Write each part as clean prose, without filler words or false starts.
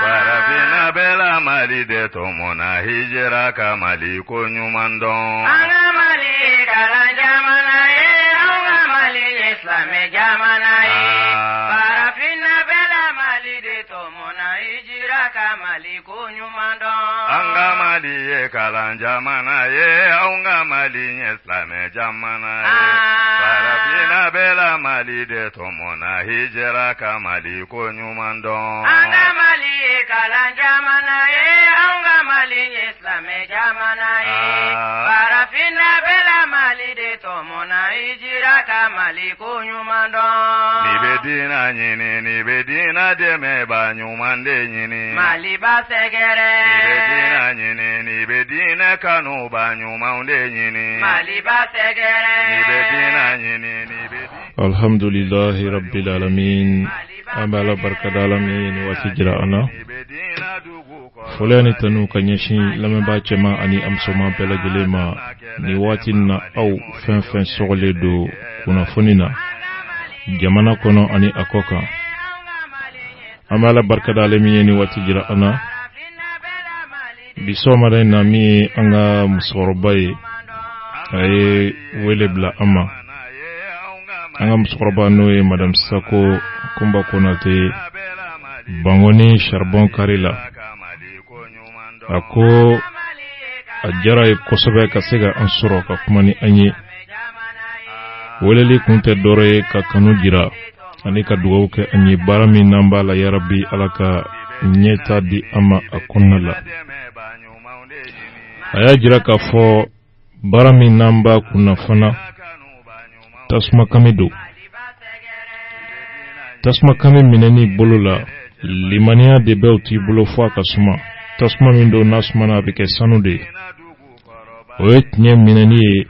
Parafina bela mali de tomona hijira kamali konyumandon. Anga mali kala jamana anga mali islame jamana Parafina bela mali de tomona hijira kamali konyumandon. Anga mali kala jamana anga mali islame jamana Parafina bela mali de tomona hijira kamali konyumandon. Anga mali kala jamana anga mali islame jamana Parafina bela mali de tomona hijira kamali konyumandon. Nibedina nyini nibedina deme ba nyumande nyini mali basegere. Nibedina nyini nibedina kanu ba nyumande nyini mali basegere. Nibedina nyini nibedina. Alhamdulillahi Rabbil Alamin. Amala barkada alamin wasijira ana. Fulani tanu kanyeshi lameba chema ani amsoma pela gelema ni watina au fen sogole do kunafonina jamana kono ani akoka. Amala barkada alamin ni wasijira ana. Bisoma na mi anga musorobai ay welebla ama. Anga musoroba noe Madame Sako Kumba Konate Bangoni Charbon Karila ako ajara kosobe kasega ansoro ka kumani anye weleli kunte dore ka kanu jira ani ka dugaw ke anye barami namba la ya rabbi alaka nyeta di ama akonnala aya jira ka fo barami namba kuna fana tasma kamido tasma kami mineni bolola limania de belti bolo fwa kasuma tasma mindo nasmana bike sanude oet nye mineni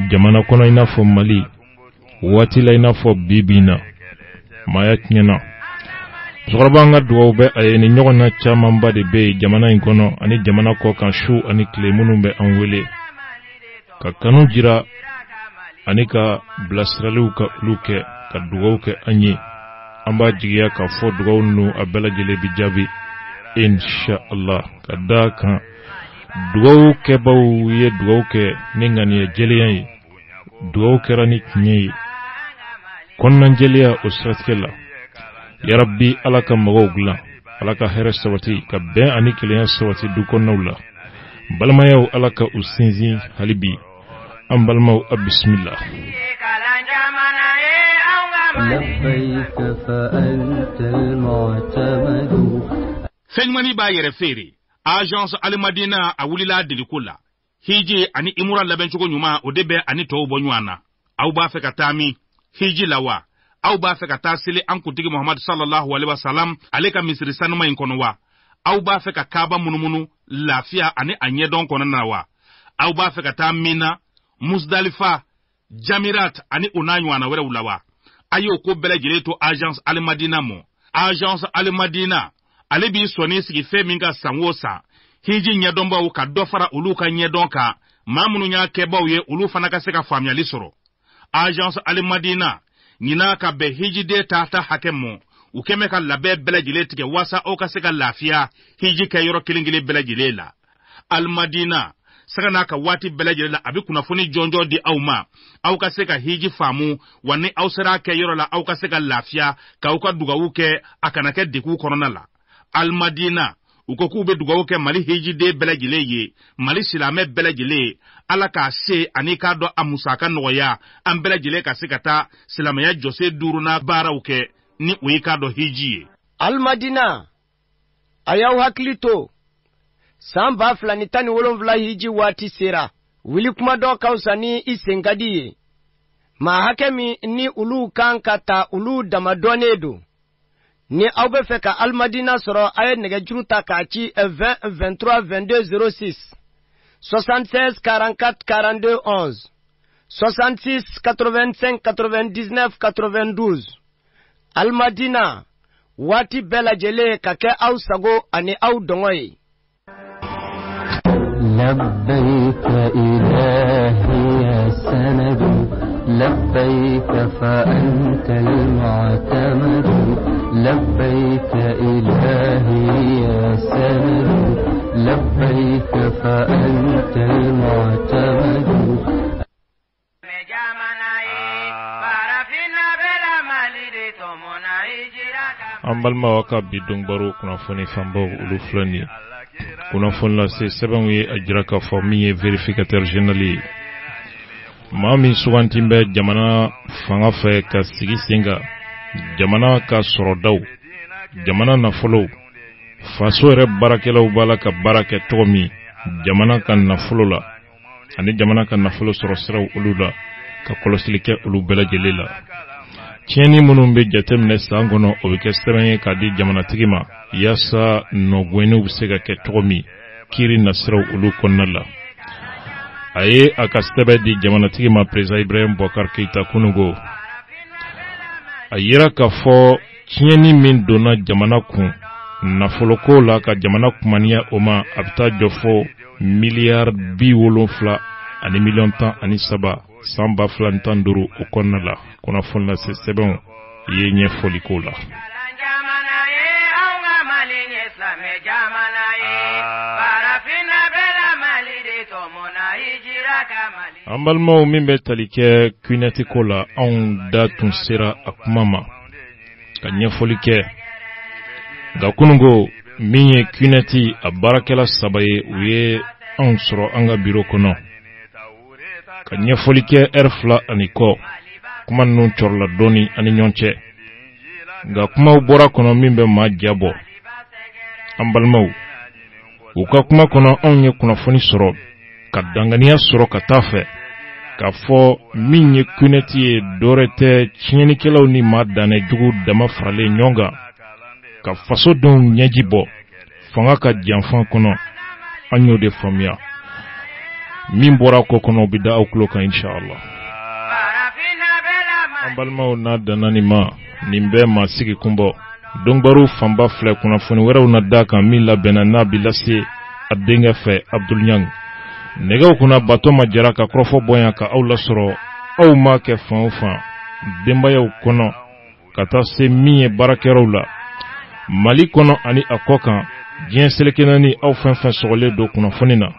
jamana kono inafo Mali watila inafo bibina mayat nyena zorobanga duwaube ayeni nyogona chamamba de be jamana inkono ani jamana ko kan shu ani klemunumbe anwele kakanu jira ani ka blasralu ka luke ka duwauke anye amba jigiya ka fo dugawnu abela jele bijabi insha Allah kadaka dugawke bawye dugawke ningani jeliyan dugawke rani kinyi konnan jeliya usratkela ya rabbi alaka magogla alaka heresawati ka ben ani kiliyan sawati dukonnawla balmayaw alaka usinzi halibi ambalmaw bismillah. لبيك فأنت المعتمد. فنماني باير فيري agence Al-Madina awulila delikula hiji ani imura labenchugo nyuma odebe ani tobo nywana au ba fe katami hiji lawa au ba fe katasili ankutigi Muhammad sallallahu alaihi wasallam aleka misri sanuma inkonowa au ba fe kakaba munumunu lafia ani anyedon konanawa au ba fe katamina Muzdalifa Jamirat ani unanywana wera ulawa ayo ko belejele to agence Al-Madina mo agence Al-Madina alebi soni sigi fe minga sanwosa hiji nyadomba u ka dofara ulu ka nyedonka mamunu nya keba ye ulu fanaka seka famya lisoro agence Al-Madina nyina ka be hiji de tata hakemo ukeme ka labe belejele tike wasa o ka seka lafia hiji ka yoro kilingile belejele la Al-Madina saka naka wati belejele la abi kuna funi jonjo di auma au ka seka hiji famu wani au sera ke yoro la au ka seka lafia ka uka dugawuke akanake diku korona la Al-Madina ukoku be dugawuke Mali hiji de belejele ye Mali silame belejele ala ka se anika do amusaka noya am belejele ka sekata silame ya jose duruna barawuke ni uika do hiji Al-Madina ayaw haklito samba flani tani wolonvla hiji wati sera wili kuma do kausani isengadiye ma hakemi ni ulu kankata ulu damadonedo ni aube feka Al-Madina soro aye nege juruta kachi 20 23 22 06 76 44 42 11 66 85 99 92 Al-Madina wati bela jele kake au sago ani au dongoye. لبيك إلهي يا سند لبيك فأنت المعتمد لبيك إلهي فأنت المعتمد ambalma waka bidung baru kunafoni fambo ulu flani kunafon la se seben ye ajira ka formi vérificateur général mami sugantimbe jamana fanga fe ka sigi singa jamana ka sorodaw jamana nafolo faso re barakelaw bala ka barake tomi jamana kan nafolo la ani jamana kan nafolo soro siraw ulu la ka kolosilike ulu bela jelela tieni munun be jatemne sangono o be kesteme ka di jamana tigima yasa no gwenu bisega ke tomi kiri nasraw ulu konnala aye akastebe di jamana tigima preza Ibrahim Bokar Keita kunugo ayira ka fo tieni min dona jamana kun nafoloko la ka jamana kumania oma abta jofo milliard bi wolofla ani million tan ani saba samba flantan duru okonnala kuna fonna se sebon yenye folikola ambalmo mimbe talike kuneti kola on datun sera akmama kanya folike ga kunungo minye kuneti abarakela sabaye uye on soro anga biro kono kanya folike erfla aniko kuma nun chorla doni ani nyonche ga kuma bora kono mimbe ma jabo ambalmo uka kuma kono onye kuna foni soro kadangania soro katafe ka fo minye kuneti dorete chieni kelaw ni madane jugu dama frale nyonga ka faso don nyajibo fanga ka janfan kono anyo de famia min bora ko kono bida okulo ka inshallah ambalma na danani ma nimbe ma sigi kumbo dongbaru famba fle kuna foni wera na daka min la benana bilasi adenga fe Abdul Nyang nega kuna bato majara ka krofo boya ka awla soro aw ma ke fanfa demba yaw kono kata se miye barakerola mali kono ani akoka jien selekenani aw fanfa sogole do kuna fonina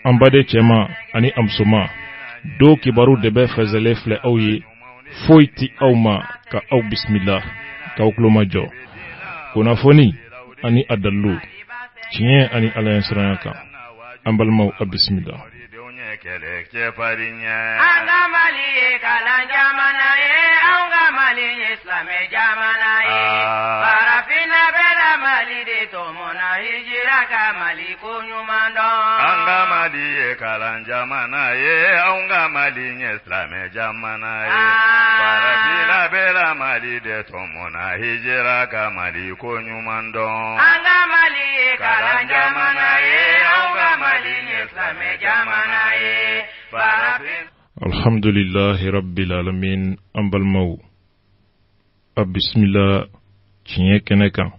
ambade chema ani amsoma do kibaru debe fezele fle awye foiti awma ka aw bismillah ka ukloma jo kuna foni ani adallu chien ani alansranaka ambal mau bismillah anga mali kala jamana anga mali islame jamana parafina bela mali de tomona hijira ka mali kunyumando anga mali kala jamana anga mali islame jamana parafina bela mali de tomona hijira ka mali kunyumando anga mali kala jamana anga mali islame jamana alhamdulillahi rabbil alamin ambal mau bismillah cinye keneka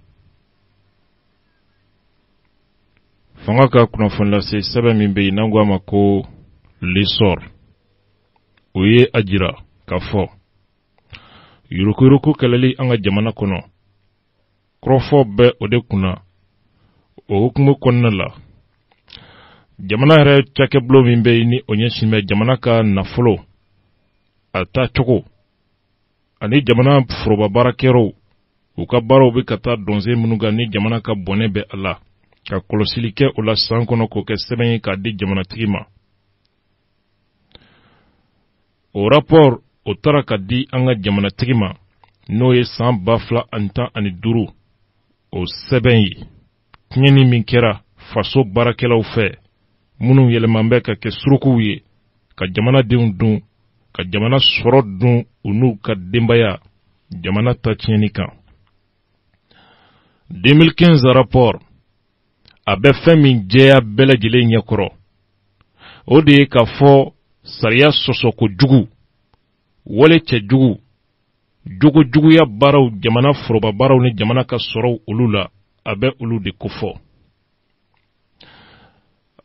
fanga ka kuna fonla se saba mimbe nangwa mako lisor uye ajira kafo yurukuruku kalali anga jamana kono krofo be ode kuna o hukumu konnala jamana re chake blo mimbe ni onyeshime jamana ka nafolo ata choko ani jamana froba barakero uka baro be kata donze munuga ni jamana ka bonebe Allah ka kolosilike ola sankono ko ke seben ka di jamana tigima o rapport o taraka di anga jamana tigima no ye san bafla anta ani duru o seben yi nyeni minkera faso barakela ufe munu yelemambe ka ke suruku ye ka jamana dun ka jamana soro dun unu ka dembaya jamana ta tieni kan 2015 rapport abe femi jeya bele jile nyakoro o de ka fo sariya sosoko jugu wole che jugu ya baraw jamana foroba baraw ni jamana ka soro ulula abe ulu de kofo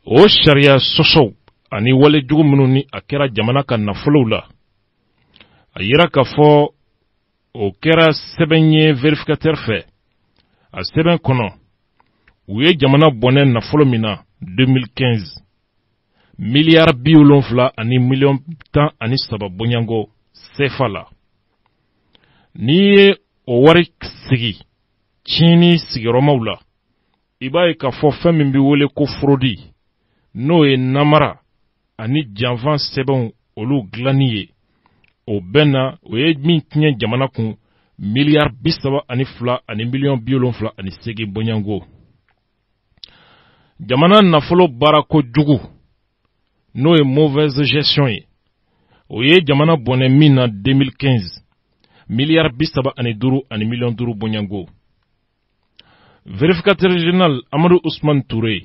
o sharia soso ani wale jugu munu ni akera jamana ka nafolo la ayira ka fo o kera sebenye verificateur fe a seben kono uye jamana bonen nafolo mina 2015 miliyar bi wolonfila ani miliyon tan ani saba bonyango sefa la. N'i ye o wari sigi tiɲɛni sigiyɔrɔmaw la i b'a ye k'a fɔ fɛn min bɛ wele ko frodi n'o ye namara ani janfan sɛbɛnw olu dilanni ye o bɛɛ na o ye min tiɲɛ jamana kun miliyar 32 ani miliyon 78 bonyango. Jamana nafolo baara ko jugu n'o ye mauvaise gestion ye o ye jamana bɔnɛ min na 2015 miliyar 35 ani miliyon 5 bonyango. Vérificateur général Amadou Ousmane Touré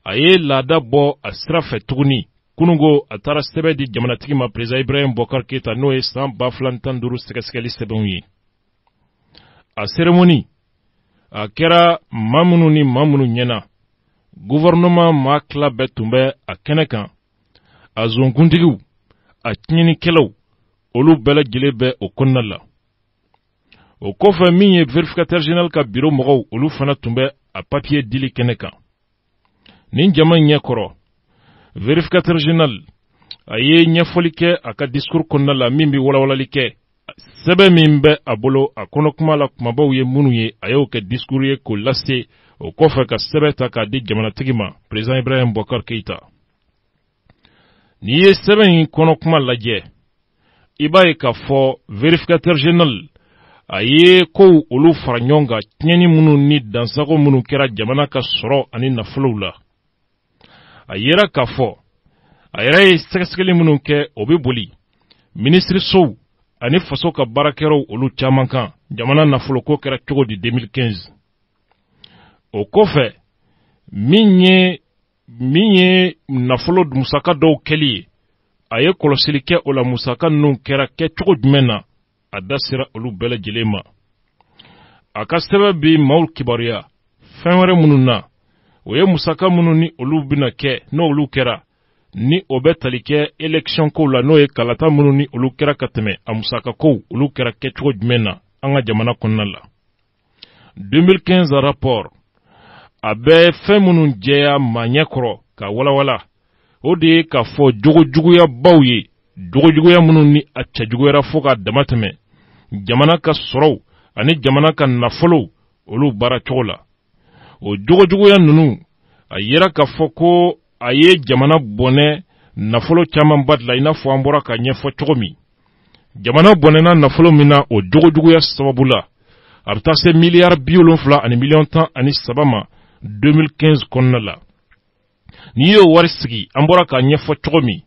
a ye laada bɔ a sira fɛ tuguni kunungo a taara sɛbɛn di jamanatigi ma président Ibrahim Boubacar Keita n'o ye san 2015 sɛgɛsɛgɛli sɛbɛnw ye. A cérémonie a kɛra maa minnu ni maa minnu ɲɛna gouvernement maa tila bɛɛ tun bɛ a kɛnɛ kan a zonkuntigiw a tiɲɛnikɛlaw olu bɛɛ lajɛlen bɛ o kɔnɔna la. O kɔfɛ min ye vérificateur général ka bureau mɔgɔw olu fana tun bɛ a papier dili kɛnɛ kan. Nin jama ɲɛkɔrɔ vérificateur général a ye ɲɛfɔli kɛ a ka discours kɔnɔna la min bɛ walawalali kɛ sɛbɛn min bɛ a bolo a kɔnɔkuma la kumabaw ye minnu ye a y'o kɛ discours ye k'o lase o kɔfɛ ka sɛbɛn ta k'a di jamanatigi ma président Ibrahim Boubacar Keita. N'i ye sɛbɛn in kɔnɔkuma lajɛ i b'a ye k'a fɔ vérificateur général a ye kow olu fara ɲɔgɔn kan tiɲɛni minnu ni dansago minnu kɛra jamana ka sɔrɔ ani nafolow la. A yera k'a fɔ a yɛrɛ ye sɛgɛsɛgɛli minnu kɛ o bɛ boli ministirisow ani faso ka baarakɛlaw olu caman kan jamana nafoloko kɛra cogo di 2015. O kɔfɛ min ye nafolo musaka dɔw kɛli ye a ye kɔlɔsili kɛ o la musaka ninnu kɛra kɛcogo jumɛn na a da sera olu bɛɛ lajɛlen ma. A ka sɛbɛn bi maaw kibaruya fɛn wɛrɛ minnu na o ye musaka minnu ni olu bɛna kɛ n'olu kɛra ni o bɛ tali kɛ élection kow la n'o ye kalata minnu ni olu kɛra ka tɛmɛ a musaka kow olu kɛra kɛcogo jumɛn na an ka jamana kɔnɔna la. 2015 rapport a bɛ fɛn minnu jɛya maa ɲɛkɔrɔ ka walawala o de ye k'a fɔ jogojuguya baw ye jogojuguya minnu ni a cɛjuguyara fo ka dama tɛmɛ jamana ka sɔrɔw ani jamana ka nafolow olu baara cogo la. O jogojuguya ninnu a yera k'a fɔ ko a ye jamana bɔnɛ nafolo caman ba dilan i n'a fɔ an bɔra ka ɲɛfɔ cogo min. Jamana bɔnɛna nafolo min na o jogojuguya sababu la a bɛ taa se miliyar 70 ani miliyon 13 ma 2015 kɔnɔna la. N'i y'o wari sigi an bɔra ka ɲɛfɔ cogo min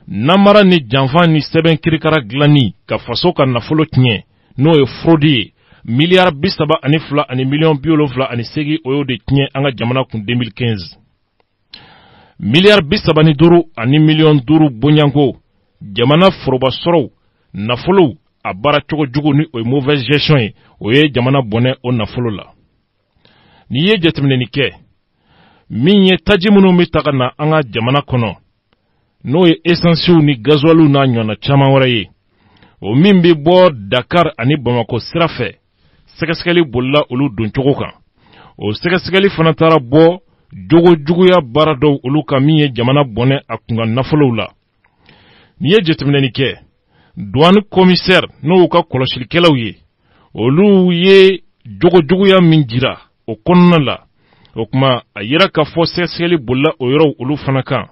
namara ni janfan ni sɛbɛn kirikara dilanni ka faso ka nafolo tiɲɛ n'o ye fraude ye miliyar 32 ani miliyon 78 o y'o de tiɲɛ an ka jamana kun 2015. Miliyar 35 ani miliyon 5 bonyango jamana foroba sɔrɔw nafolow a baara cogo jugu ni o ye mauvaise gestion ye o ye jamana bɔnɛ o nafolo la. N'i ye jateminɛni kɛ min ye taji minnu bɛ taga na an ka jamana kɔnɔ n'o ye esansiw ni gazuwaliw n'a ɲɔgɔnna caman wɛrɛ ye o min bɛ bɔ Dakar ani Bamako sira fɛ sɛgɛsɛgɛli bolila olu don cogo kan. O sɛgɛsɛgɛli fana taara bɔ jogojuguya baara dɔw olu kan min ye jamana bɔnɛ a kunkan nafolow la. N'i ye jateminɛni kɛ douane commissaire n'o ka kɔlɔsilikɛlaw ye olu ye jogojuguya min jira o kɔnɔna la o kuma a yera k'a fɔ sɛgɛsɛgɛli bolila o yɔrɔw olu fana kan.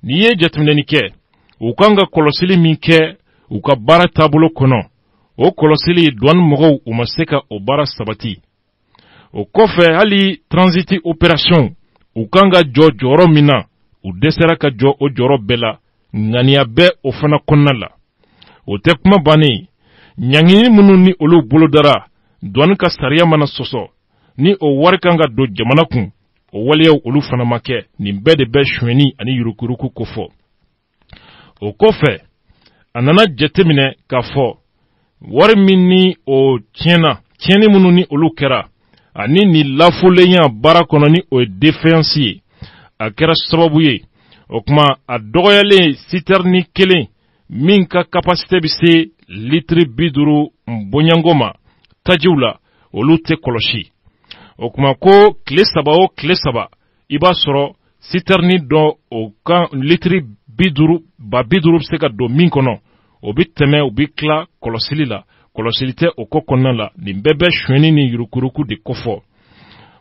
N'i ye jateminɛni kɛ u kan ka kɔlɔsili min kɛ u ka baara taabolo kɔnɔ o kɔlɔsili douane mɔgɔw u ma se ka o baara sabati. O kɔfɛ hali transit opération u kan ka jɔ jɔyɔrɔ min na u dɛsɛra ka jɔ o jɔyɔrɔ bɛɛ la ŋaniya bɛ o fana kɔnɔna la. O tɛ kuma bannen ɲangini minnu ni olu bolodara douane ka sariya mana sɔsɔ ni o wari kan ka don jamana kun o waleyaw olu fana ma kɛ nin bɛɛ de bɛ suɲɛni ani yurukuruku ko fɔ. O kɔfɛ a nana jateminɛ k'a fɔ wari min ni o tiɲɛni minnu ni olu kɛra ani ni lafolenya baara kɔnɔ ni o ye défaillance ye a kɛra sababu ye o kuma a dɔgɔyalen citerne kelen min ka capacité bɛ se litiri 50 bonyango ma tajiw la olu tɛ kɔlɔsi. O kuma ko tile 3 o tile 3 iba soro citerni do o kan litri biduru ba biduru se ka do min kono o bi tɛmɛ o bi kila kɔlɔsili la kɔlɔsili tɛ o ko kɔnɔna la nin bɛɛ bɛ suɲɛni ni yurukuruku de kofɔ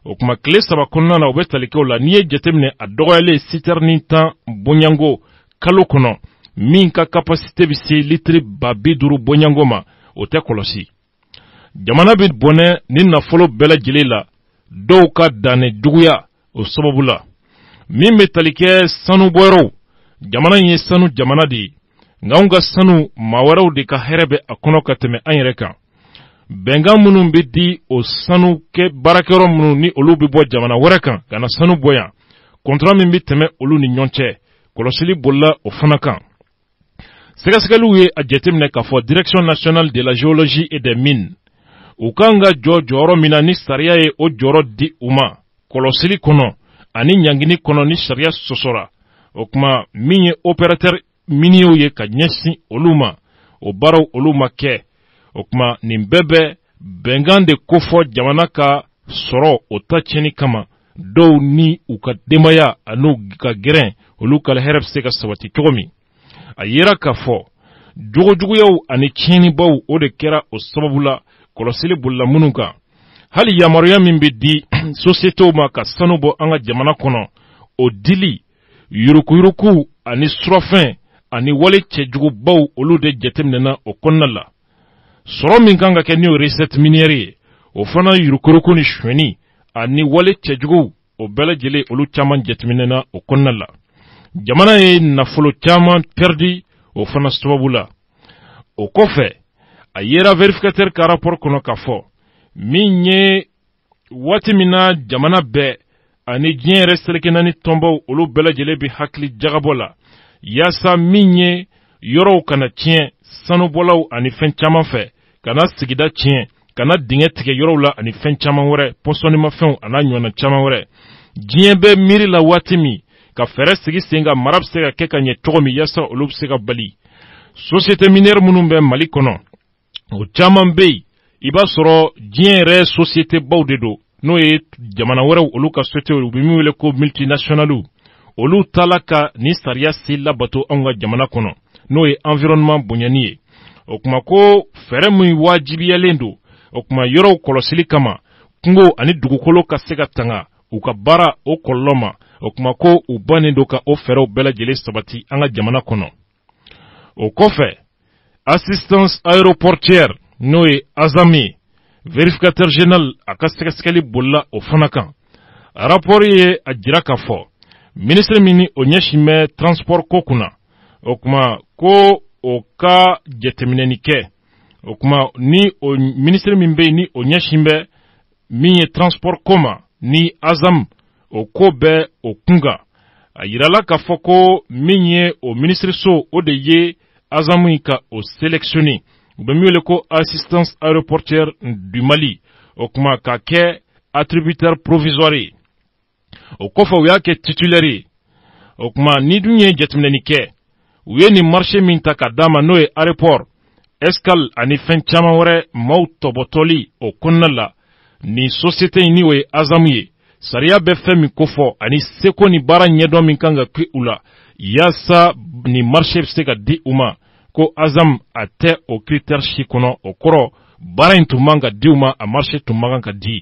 o kuma tile 3 kɔnɔna la o bɛ talikɛw la n'i ye jateminɛ a dɔgɔyalen citerni 10 bonyango kalo kɔnɔ min ka kapasite bi se litri ba biduru bonyango ma o tɛ kɔlɔsi jamana bi bɔnɛ ni nafolo bɛɛ lajɛlen la dɔw ka danne juguya o sababu la min bɛ talikɛ sanu bɔyɔrɔw jamana in ye sanu jamana de ye nka anw ka sanu maa wɛrɛw de ka hɛrɛ bɛ a kɔnɔ ka tɛmɛ an yɛrɛ kan bɛnkan minnu bɛ di o sanu kɛ baarakɛyɔrɔ minnu ni olu bɛ bɔ jamana wɛrɛ kan ka na sanu bɔ yan kɔntara min bɛ tɛmɛ olu ni ɲɔgɔn cɛ kɔlɔsili bolila o fana kan sɛgɛsɛgɛliw ye a jateminɛ k'a fɔ direction nationale de la géologie et des mines u kan ka jɔ jɔyɔrɔ min na ni sariya ye o jɔyɔrɔ di u ma kɔlɔsili kɔnɔ ani ɲangini kɔnɔ ni sariya sɔsɔra o kuma min ye opérateur miniyew ye ka ɲɛsin olu ma o baaraw olu ma kɛ o kuma nin bɛɛ bɛ bɛnkan de kofɔ jamana ka sɔrɔ o ta tiɲɛni kama dɔw ni u ka denbaya an'u ka gɛrɛn olu ka hɛrɛ bɛ se ka sabati cogo min a yera k'a fɔ jogojuguyaw ani tiɲɛnibaw o de kɛra o sababu la kɔlɔsili bolila minnu kan hali yamaruya min bɛ di sociétéw ma ka sanu bɔ an ka jamana kɔnɔ o dili yurukuyuruku ani surafɛn ani wale cɛjugubaw olu de jateminɛna o kɔnɔna la sɔrɔ min kan ka kɛ ni o recette minière ye o fana yurukuyuruku ni suɲɛni ani wale cɛjuguw o bɛɛ lajɛlen olu caman jateminɛna o kɔnɔna la jamana ye nafolo caman perdi o fana sababu la o kɔfɛ a yera vérificateur ka rapport kɔnɔ k'a fɔ min ye waati min na jamana bɛɛ ani diɲɛ yɛrɛ seleke naani tɔnbaw olu bɛɛ lajɛlen bɛ hakili jagabɔ la yaasa min ye yɔrɔw kana tiɲɛ sanubɔlaw ani fɛn caman fɛ kana sigida tiɲɛ kana dingɛ tigɛ yɔrɔw la ani fɛn caman wɛrɛ pɔsɔnimafɛnw an'a ɲɔgɔnna caman wɛrɛ diɲɛ bɛ miiri la waati min ka fɛɛrɛ sigi sen ka mara bɛ se ka kɛ ka ɲɛ cogo min yaasa olu bɛ se ka bali société minière minnu bɛ mali kɔnɔ o caman bɛ yen i b'a sɔrɔ diɲɛ yɛrɛ société baw de don n'o ye jamana wɛrɛw olu ka société u bɛ min wele ko multinationales olu tala ka ni sariya si labato anw ka jamana kɔnɔ n'o ye environnement bonyani ye o kuma ko fɛɛrɛ min wajibiyalen don o kuma yɔrɔw kɔlɔsili kama kungo ani dugukolo ka se ka tanga u ka baara o kɔlɔlɔ ma o kuma ko u bannen don ka o fɛɛrɛw bɛɛ lajɛlen sabati an ka jamana kɔnɔ o kɔfɛ assistance aéroportière n'o ye azam ye vérificateur général a ka sɛgɛsɛgɛli bolila o fana kan rapport ye a jira k'a fɔ ministre min ni o ɲɛsin bɛ transport ko kunna o kuma ko o ka jateminɛni kɛ o kuma ni o ministre min bɛ yen ni o ɲɛsin bɛ min ye transport ko ma ni azam o ko bɛ o kunkan a yirala k'a fɔ ko min ye o ministre so o de ye azam yi ka o sélectionné u bɛ min wele ko assistance aéroportière du mali o kuma ka kɛ attributaire provisoire ye o kɔfɛ u y'a kɛ titulaire ye o kuma ni dun ye jateminɛni kɛ u ye nin marché min ta ka d'a ma n'o ye aéroport escale ani fɛn caman wɛrɛ maaw tɔbɔtɔli o kɔnɔna la ni société in ni o ye azam ye sariya bɛ fɛn min kofɔ ani seko ni baara ɲɛdɔn min kan ka kɛ u la yaasa ni marché bɛ se ka di u ma ko azam a tɛ o critère si kɔnɔ o kɔrɔ baara in tun man ka di u ma a marché tun man kan ka di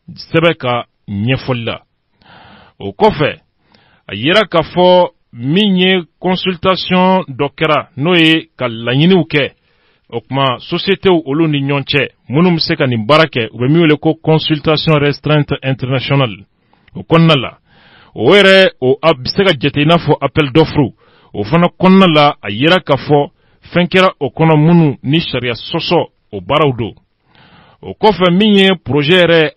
sɛbɛn ka ɲɛfɔli la o kɔfɛ a yera k'a fɔ min ye consultation dɔ kɛra n'o ye ka laɲiniw kɛ o kuma sociétéw olu ni ɲɔgɔn cɛ minnu bɛ se ka nin baara kɛ u bɛ min wele ko consultation restreinte internationale o kɔnɔna la o yɛrɛ a bɛ se ka jate i n'a fɔ appel d'offre o fana kɔnɔna la a yera k'a fɔ fɛn kɛra o kɔnɔ minnu ni sariya sɔsɔ o baaraw don o kɔfɛ min ye projet yɛrɛ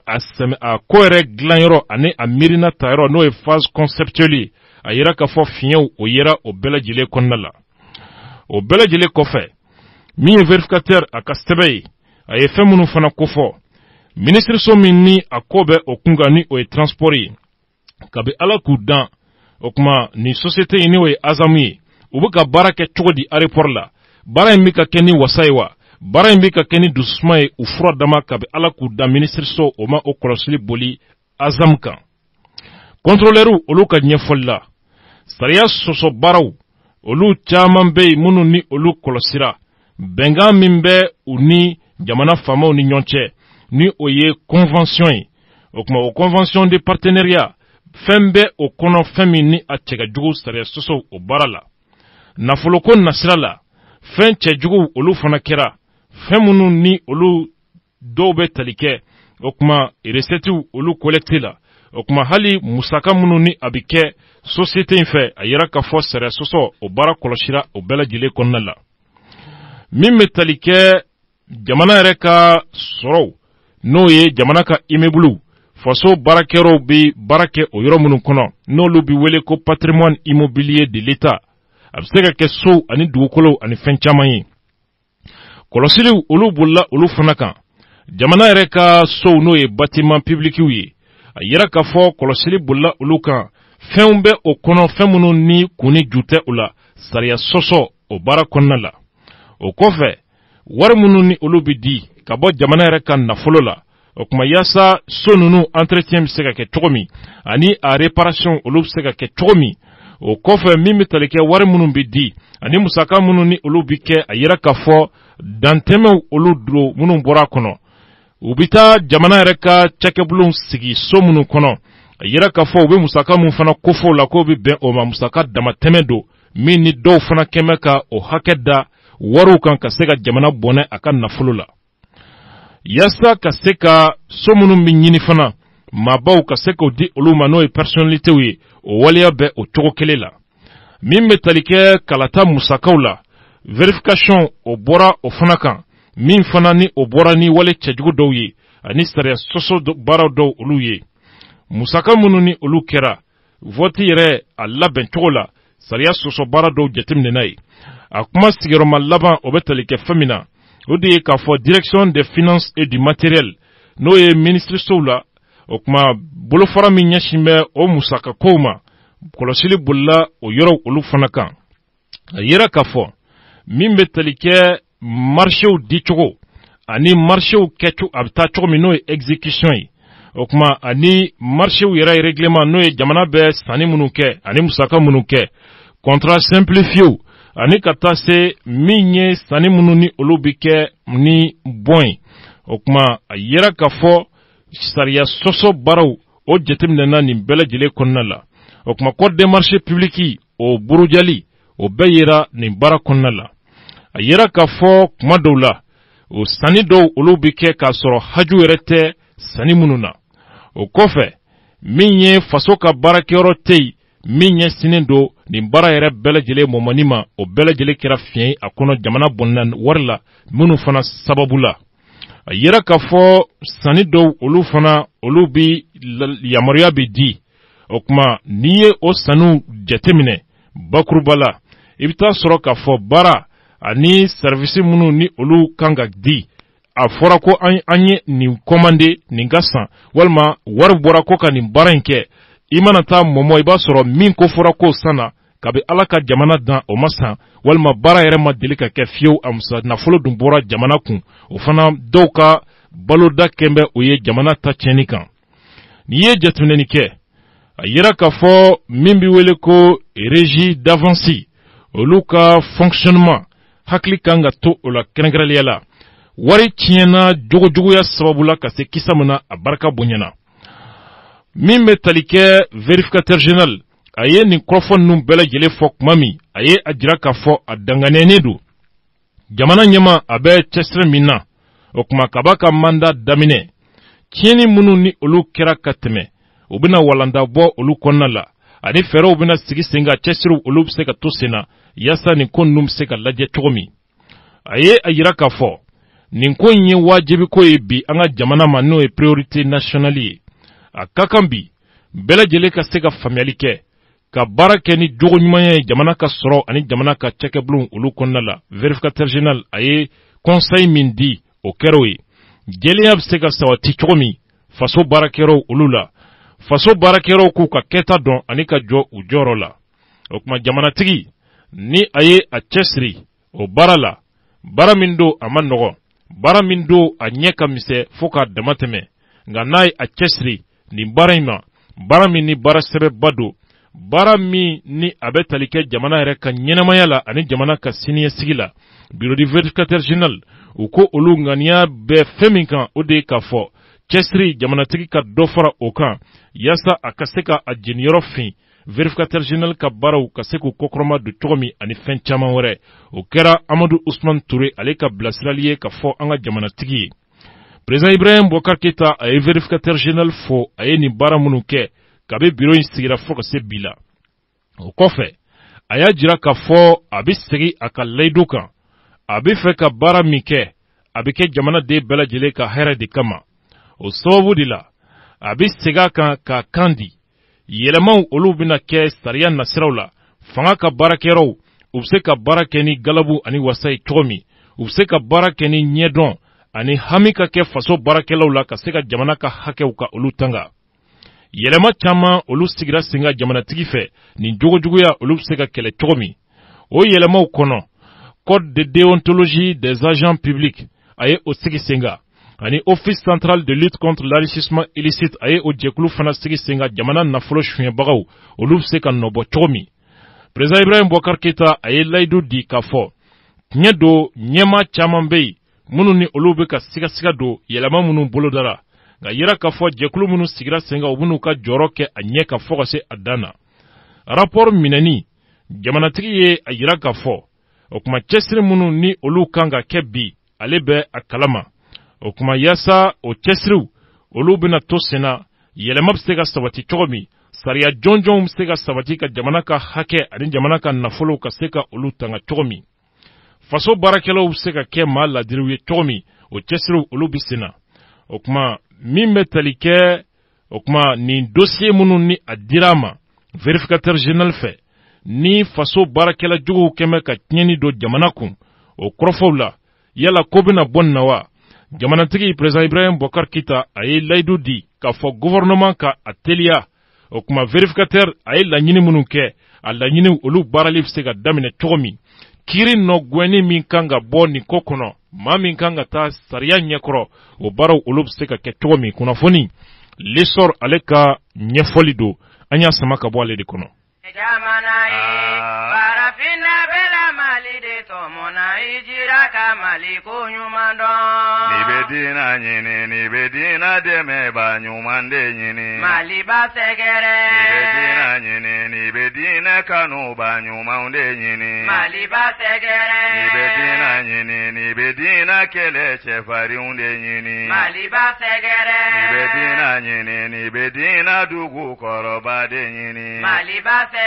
a ko yɛrɛ dilanyɔrɔ ani a miirina tayɔrɔ n'o ye phase conceptuelle a yera k'a fɔ fiɲɛw o yera o bɛɛ lajɛlen kɔnɔna la o bɛɛ lajɛlen kɔfɛ min ye vérificateur a ka sɛbɛn ye a ye fɛn minnu fana kofɔ ministre so min ni a ko bɛ o kunkan ni o ye transport ye kabi ala k'u dan o kuma ni société in ni o ye azam ye u bɛ ka baara kɛ cogo di aéroport la baara in bɛ ka kɛ ni wasa ye wa baara in bɛ ka kɛ ni dusuma ye u fura dama kabi ala k'u dan ministre so o ma o kɔlɔsili boli azam kan contrôleur olu ka ɲɛfɔli la sariya sɔsɔ baaraw olu caaman be minnu ni olu kɔlɔsira bɛnkan min bɛ u ni jamana faamaw ni ɲɔgɔn cɛ ni o ye convention ye o kuma o convention de partenariat fɛn bɛ o kɔnɔ fɛn min ni a cɛkajugu sariya sɔsɔ o baara la nafoloko nasira la fɛn cɛjugu olu fana kɛra fɛn minnu ni olu dɔw bɛ tali kɛ o kuma recettiw olu collecte la o kuma hali musaka minnu ni a bɛ kɛ société in fɛ a yɛrɛ ka fɔ sariya sɔsɔ o baara kɔlɔsira o bɛɛ lajɛlen kɔnɔna la min bɛ tali kɛ jamana yɛrɛ ka sɔrɔw n'o ye jamana ka immeuble faso baarakɛyɔrɔw bɛ baara kɛ o yɔrɔ minnu kɔnɔ n'olu bɛ wele ko patrimoine immobilier de l'État a bɛ se ka kɛ sow ani dugukolow ani fɛn caman ye kɔlɔsiliw olu bolila olu fana kan jamana yɛrɛ ka sow n'o ye bâtiment publiciw ye a yɛrɛ k'a fɔ kɔlɔsili bolila olu kan fɛnw bɛ o kɔnɔ fɛn minnu ni kun ni ju tɛ o la sariya sɔsɔ o baara kɔnɔna la o kɔfɛ wari minnu ni olu bɛ di ka bɔ jamana yɛrɛ ka nafolo la o kuma yaasa so ninnu entretien bɛ se ka kɛ cogo min ani a réparation olu bɛ se ka kɛ cogo min o kɔfɛ min bɛ tali kɛ wari minnu bɛ di ani musaka minnu ni olu bɛ kɛ a yɛrɛ k'a fɔ dantɛmɛw olu don minnu bɔra a kɔnɔ u bɛ taa jamana yɛrɛ ka cakɛbulon sigi so minnu kɔnɔ a yɛrɛ k'a fɔ u bɛ musaka min fana kofɔ o la k'o bɛ bɛn o ma musaka damatɛmɛ don min ni dɔw fana kɛmɛ ka o hakɛ da wariw kan ka se ka jamana bɔnɛ a ka nafolo la yaasa ka se ka so minnu bɛ ɲini fana maabaw ka se k'o di olu ma n'o ye personnalitéw ye o waleya bɛ o cogo kelen la min bɛ tali kɛ kalata musakaw la vérification o bɔra o fana kan min fana ni o bɔra ni wale cɛjugu dɔw ye ani sariya sɔsɔ baaraw dɔw olu ye musaka minnu ni olu kɛra vote yɛrɛ a labɛn cogo la sariya sɔsɔ baara dɔw jateminɛna ye a kuma sigiyɔrɔma laban o bɛ tali kɛ fɛn min na o de ye k'a fɔ direction des finances et du matériel n'o ye ministresow la o kuma bolofara min ɲɛsin bɛ o musaka kow ma kɔlɔsili bolila o yɔrɔw olu fana kan a yɛrɛ k'a fɔ min bɛ tali kɛ marchew di cogo ani marchew kɛcogo a bɛ taa cogo min n'o ye exécution ye o kuma ani marchew yɛrɛ règlement n'o ye jamana bɛ sanni minnu kɛ ani musaka minnu kɛ contrat simplifié ani ka taa se min ye sanni minnu ni olu bɛ kɛ ni bɔn ye o kuma a yɛrɛ k'a fɔ sariya sɔsɔ baaraw o jateminɛna nin bɛɛ lajɛlen kɔnɔna la o kuma code des marchés publics o burujali o bɛɛ yera nin baara kɔnɔna la a yɛrɛ k'a fɔ kuma dɔw la o sanni dɔw olu bɛ kɛ k'a sɔrɔ haju yɛrɛ tɛ sanni minnu na o kɔfɛ min ye faso ka baarakɛyɔrɔ tɛ yen min ɲɛsinnen don nin baara yɛrɛ bɛɛ lajɛlen mɔmɔni ma o bɛɛ lajɛlen kɛra fiɲɛ ye a kɔnɔ jamana bɔnna wari la minnu fana sababu la a yɛrɛ k'a fɔ sanni dɔw olu fana olu bɛ yamaruya bɛ di o kuma n'i ye o sanniw jateminɛ bakuruba la i bɛ taa sɔrɔ k'a fɔ baara ani service minnu ni olu kan ka di a fɔra ko an ye nin commandé nin ka san walima wari bɔra ko ka nin baara in kɛ i mana taa mɔmɔ i b'a sɔrɔ min ko fɔra ko sanna kabi ala ka jamana dan o ma san walima baara yɛrɛ ma deli ka kɛ fiyewu a musa nafolo dun bɔra jamana kun o fana dɔw ka baloda kɛnbɛ o ye jamana ta tiɲɛni kan n'i ye jateminɛni kɛ a yira k'a fɔ min bɛ wele ko régie d'avance olu ka fonctionnement hakili kan ka to o la kɛrɛnkɛrɛnnenya la wari tiɲɛna jogojuguya sababu la ka se kisa min na a barika bonyana min bɛ tali kɛ vérificateur général a ye nin kɔrɔfɔ ninnu bɛɛ lajɛlen fɔ tuma min a ye a jira k'a fɔ a danganiyalen don jamana ɲɛma a bɛ cɛsiri min na o kuma kaba ka mandat daminɛ tiɲɛni minnu ni olu kɛra ka tɛmɛ u bɛna walanda bɔ olu kɔnɔna la ani fɛɛrɛw bɛna sigi sen kan cɛsiriw olu bɛ se ka to sen na yaasa nin ko ninnu bɛ se ka lajɛ cogo min a ye a jira k'a fɔ nin ko in ye wajibi ko ye bi an ka jamana ma n'o ye priorité nationale ye a ka kan bi bɛɛ lajɛlen ka se ka faamuyali kɛ ka baara kɛ ni jogo ɲuman ye jamana ka sɔrɔ ani jamana ka cɛkɛbulon olu kɔnɔna la vérificateur général a ye conseil min di o kɛra o ye jɛlenya bɛ se ka sabati cogo min faso baarakɛyɔrɔw olu la faso baarakɛyɔrɔw k'u ka kɛta dɔn ani ka jɔ u jɔyɔrɔ la o kuma jamanatigi ni a ye a cɛsiri o baara la baara min don a ma nɔgɔ baara min don a ɲɛ ka misɛ fo k'a dama tɛmɛ nka n'a ye a cɛsiri nin baara in ma bara min ni bara sɛbɛba don, bara min ni a bɛ tali kɛ jamana yɛrɛ ka ɲɛnamaya la ani jamana ka siniɲɛsigi la. Bureau du vérificateur général u ko olu ŋaniya bɛ fɛn min kan o de ye k'a fɔ cɛsiri jamanatigi ka dɔ fara o kan yaasa a ka se ka a jeniyɔrɔ fin vérificateur général ka baaraw ka se k'u kɔkɔrɔma don cogo min ani fɛn caman wɛrɛ. O kɛra Amadu Usman Touré ale ka bilasirali ye ka fɔ an ka jamanatigi ye. Président Ibrahim Boubacar Keita a ye vérificateur général fo a ye nin baara minnu kɛ kabi bureau in sigira fo ka se bi la. O kɔfɛ a y'a jira k'a fɔ a bɛ segi a ka layidu kan. A bɛ fɛ ka baara min kɛ a bɛ kɛ jamanaden bɛɛ lajɛlen ka hɛrɛ de kama. O sababu de la a bɛ segin a kan k'a kan di. Yɛlɛmaw olu bɛna kɛ sariya nasiraw la. Fanga ka baarakɛyɔrɔw u bɛ se ka baara kɛ ni galabu ani wasa ye cogo min. U bɛ se ka baara kɛ ni ɲɛdɔn ani hami ka kɛ faso baarakɛlaw la ka se ka jamana ka hakɛw ka olu tanga. Yɛlɛma caman olu sigira sen ka jamanatigi fɛ nin jogojuguya olu bɛ se ka kɛlɛ cogo min. O yɛlɛmaw kɔnɔ code de déontologie des agents publics a ye o sigi sen kan ani office central de lutte contre l'enrichissement illicite a ye o jɛkulu fana sigi sen kan jamana nafolo suɲɛbagaw olu bɛ se ka nɔbɔ cogo min. Président Ibrahim Boubacar Keita a ye layidu di k'a fɔ tiɲɛ don ɲɛma caman bɛ yen minnu ni olu bɛ ka sigasiga don yɛlɛma minnu bolodara nka yira k'a fɔ jɛkulu minnu sigira sen kan u bɛn'u ka jɔyɔrɔ kɛ a ɲɛ ka fɔ ka se a dan na. Rapport minɛni jamanatigi ye a yira k'a fɔ o kuma cɛsiri minnu ni olu kan ka kɛ bi ale bɛ a kalama. O kuma yaasa o cɛsiriw olu bɛna to sen na yɛlɛma bɛ se ka sabati cogo min sariya jɔnjɔnw bɛ se ka sabati ka jamana ka hakɛ ani jamana ka nafolo ka se ka olu tanga cogo min. Faso baarakɛlaw bɛ se ka kɛ maa ladiriw ye cogo min o cɛsiriw olu bɛ sen na. O kuma min bɛ tali kɛ o kuma nin dossier minnu ni a dira ma vérificateur général fɛ ni faso baarakɛla juguw kɛmɛ ka tiɲɛni don jamana kun o kɔrɔfɔw la yala ko bɛna bɔ nin na wa. Jamanatigi président Ibrahim Boubacar Keita a ye layidu di k'a fɔ gouvernement ka a teliya. O kuma vérificateur a ye laɲini minnu kɛ a laɲiniw olu baarali bɛ se ka daminɛ cogo min. Kiiri nɔgɔnni min kan ka bɔ nin ko kɔnɔ maa min kan ka taa sariya ɲɛkɔrɔ o baaraw olu bɛ se ka kɛ cogo min. Kunnafoni l'essor ale ka ɲɛfɔli don an y'a sama ka bɔ ale de kɔnɔ. Jamana ye barafinna bɛla Mali de tɔmɔna i jira ka Mali ko ɲuman dɔn. Ni bɛ diinɛ ɲini ni bɛ diinɛ dɛmɛba ɲuman de ɲini. Maliba sɛgɛrɛ. Ni bɛ diinɛ ɲini ni bɛ diinɛ kanuba ɲumanw de ɲini. Maliba sɛgɛrɛ. Ni bɛ diinɛ ɲini ni bɛ diinɛ kɛlɛ cɛfarinw de ɲini. Maliba sɛgɛrɛ. Ni bɛ diinɛ ɲini ni bɛ diinɛ dugu kɔrɔba de ɲini. Maliba sɛgɛrɛ.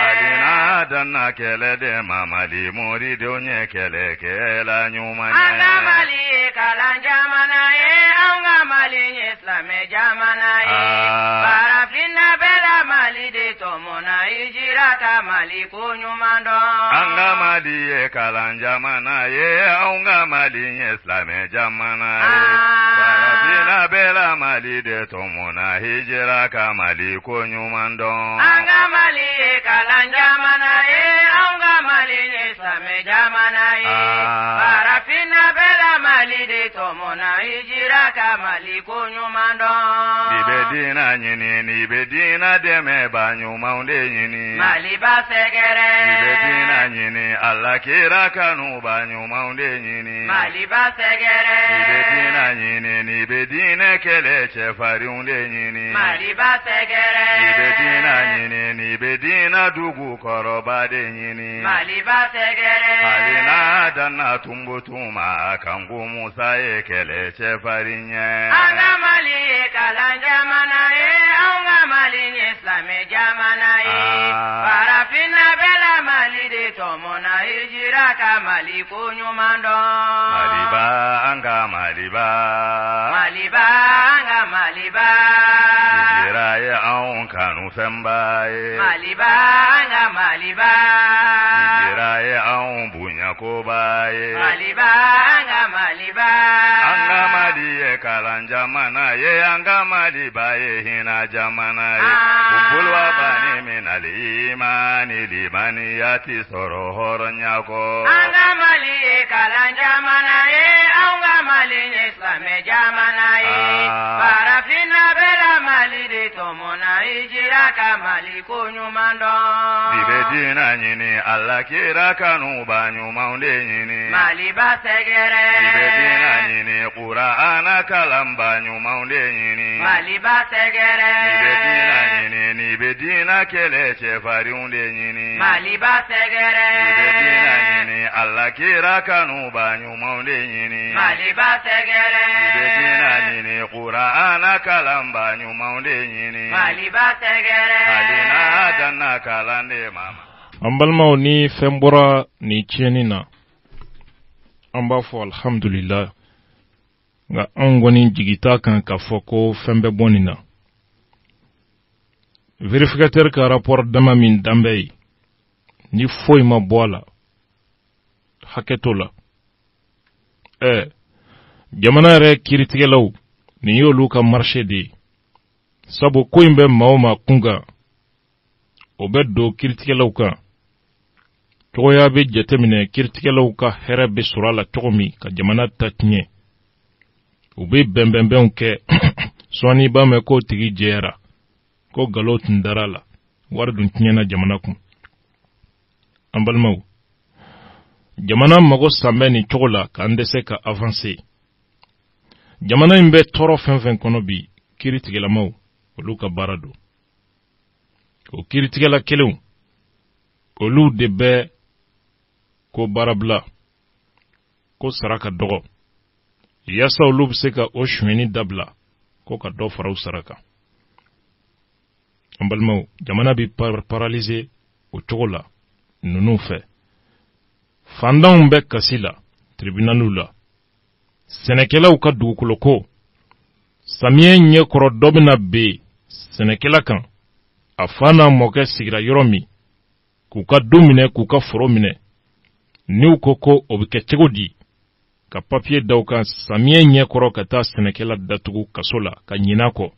Alina danna kɛlɛ de ma Mali moridenw ɲɛ kɛlɛkɛla ɲuman ye. An ka Mali ye kalan jamana ye, an ka Mali ye silamɛ jamana ye. Barafinna bɛla Mali de tɔmɔna i jira ka Mali ko ɲuman dɔn. An ka Mali ye kalan jamana ye, an ka Mali ye silamɛ jamana ye. Barafinna bɛla Mali de tɔmɔna i jira ka Mali ko ɲuman dɔn. An ka Mali ye kalan jamana ye, an ka Mali ye silamɛ jamana ye. Barafinna bɛla Mali de tɔmɔna i jira ka Mali ko ɲuman dɔn. Ni bɛ diinɛ ɲini ni bɛ diinɛ dɛmɛba ɲumanw de ɲini. Maliba sɛgɛrɛ. Ni bɛ diinɛ ɲini Ala kira kanuba ɲumanw de ɲini. Maliba sɛgɛrɛ. Ni bɛ diinɛ ɲini ni bɛ diinɛ kɛlɛ cɛfarinw de ɲini. Maliba sɛgɛrɛ. Ni bɛ diinɛ ɲini ni bɛ diinɛ dugu kɔrɔba de ɲini. Maliba sɛgɛrɛ. Hali n'a danna Tumbutuma Kanku Musa ye kɛlɛ cɛfarin ye. An ka Mali ye kalan jamana ye, an ka Mali ye silamɛ jamana ye. Barafinna bɛla Mali de tɔmɔna i jira ka Mali ko ɲuman dɔn. Maliba an ka Maliba. Maliba an ka Maliba. Hijira ye anw kanu fɛnba ye. Maliba an ka Maliba. Hijira ye anw bonyakoba ye. Maliba an ka Maliba. An ka Mali ye kalan jamana ye, an ka Maliba ye hinɛ jamana ye. Ubulwa bani minali imani libaniyati sɔrɔ hɔrɔnya kɔ. An ka Mali ye kalan jamana ye, an ka Mali ye silamɛ jamana ye. Barafinna bɛla Mali de tɔmɔna i hijira ka mali ko ɲuman dɔn. Ibe dina ɲini Ala kira kanu ba ɲumanw de ɲini. Maliba sɛgɛrɛ. Ibe dina ɲini Kur'ana kalan ba ɲumanw de ɲini. Maliba sɛgɛrɛ. Ibe dina ɲini ni be dina kɛlɛ cɛfarinw de ɲini. Maliba sɛgɛrɛ. Ibe dina ɲini Ala kira kanu ba ɲumanw de ɲini. Maliba sɛgɛrɛ. Ibe dina ɲini Kur'ana kalan ba ɲumanw de ɲini. Maliba sɛgɛrɛ. Halina danna kalan de mama. An balimaw ni fɛn bɔra ni tiɲɛni na an b'a fɔ alhamdulillah nka an kɔni jigita kan k'a fɔ ko fɛn bɛ bɔ nin na. Vérificateur ka rapport dama min danbɛ ye ni foyi ma bɔ a la hakɛ t'o la. Jamana yɛrɛ kiiritigɛlaw nin y'olu ka marché de ye sabu ko in bɛ maa o maa kun kan o bɛ don kiiritigɛlaw kan. Cogoya bɛ jateminɛ kiiritigɛlaw ka hɛrɛ bɛ sɔrɔ a la cogo min ka jamana ta tiɲɛ u bɛ bɛnbɛnbɛnw kɛ sɔɔni b'a mɛn k'o tigi jɛyara ko nkalon tun dara la wari dun tiɲɛna jamana kun. An balimaw jamana mago san bɛ nin cogo la k'an dɛsɛ ka avancer. Jamana in bɛ tɔɔrɔ fɛn fɛn kɔnɔ bi kiiritigɛlamaw olu ka baara don. O kiiritigɛla kelenw olu de bɛ ko baarabila ko sara ka dɔgɔ yaasa olu bɛ se ka o suɲɛni dabila ko ka dɔ fara u sara kan. An balimaw jamana bi paralyser o cogo la ninnu fɛ. Fandanw bɛ kasi la tribunaliw la. Sɛnɛkɛlaw ka dugukolo ko samiyɛ ɲɛkɔrɔ dɔ bɛna ben sɛnɛkɛla kan a fa n'a mɔkɛ sigira yɔrɔ min k'u ka du minɛ k'u ka foro minɛ n'u ko ko o bɛ kɛ cogo di ka papier daw kan samiyɛ ɲɛkɔrɔ ka taa sɛnɛkɛla datugu kaso la ka ɲin'a kɔ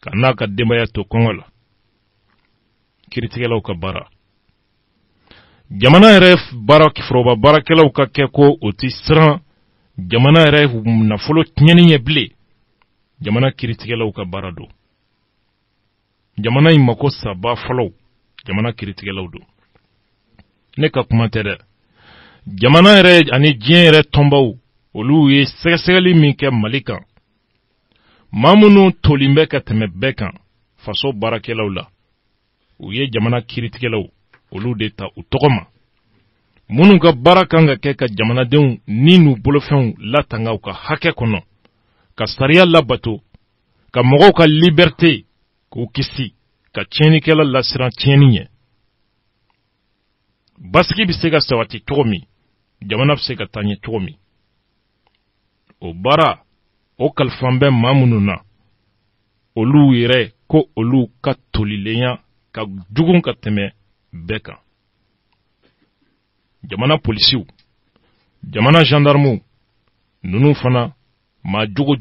ka n'a ka denbaya to kɔngɔ la. Kiiritigɛlaw ka baara jamana yɛrɛ foroba baarakɛlaw ka kɛ ko o ti siran jamana yɛrɛ nafolo tiɲɛni ɲɛ bilen. Jamana kiiritigɛlaw ka baara don. Jamana in mako saba fɔlɔw jamana kiiritigɛlaw don. Ne ka kuma tɛ dɛ. Jamana yɛrɛ ani diɲɛ yɛrɛ tɔnbaw olu ye sɛgɛsɛgɛli min kɛ Mali kan. Maa minnu tolen bɛ ka tɛmɛ bɛɛ kan faso baarakɛlaw la u ye jamana kiiritigɛlaw olu de ta u tɔgɔ ma. Minnu ka baara kan ka kɛ ka jamanadenw ni n'u bolofɛnw latanga u ka hakɛ kɔnɔ ka sariya labato ka mɔgɔw ka liberté k'u kisi ka tiɲɛnikɛla lasiran tiɲɛni ɲɛ. Basigi bɛ se ka sabati cogo min jamana bɛ se ka taa ɲɛ cogo min o baara o kalifan bɛ maa minnu na olu yɛrɛ ko olu ka tolilenya ka jugu ka tɛmɛ bɛɛ kan. Jamana polisiw jamana gendarmew ninnu fana maa jogo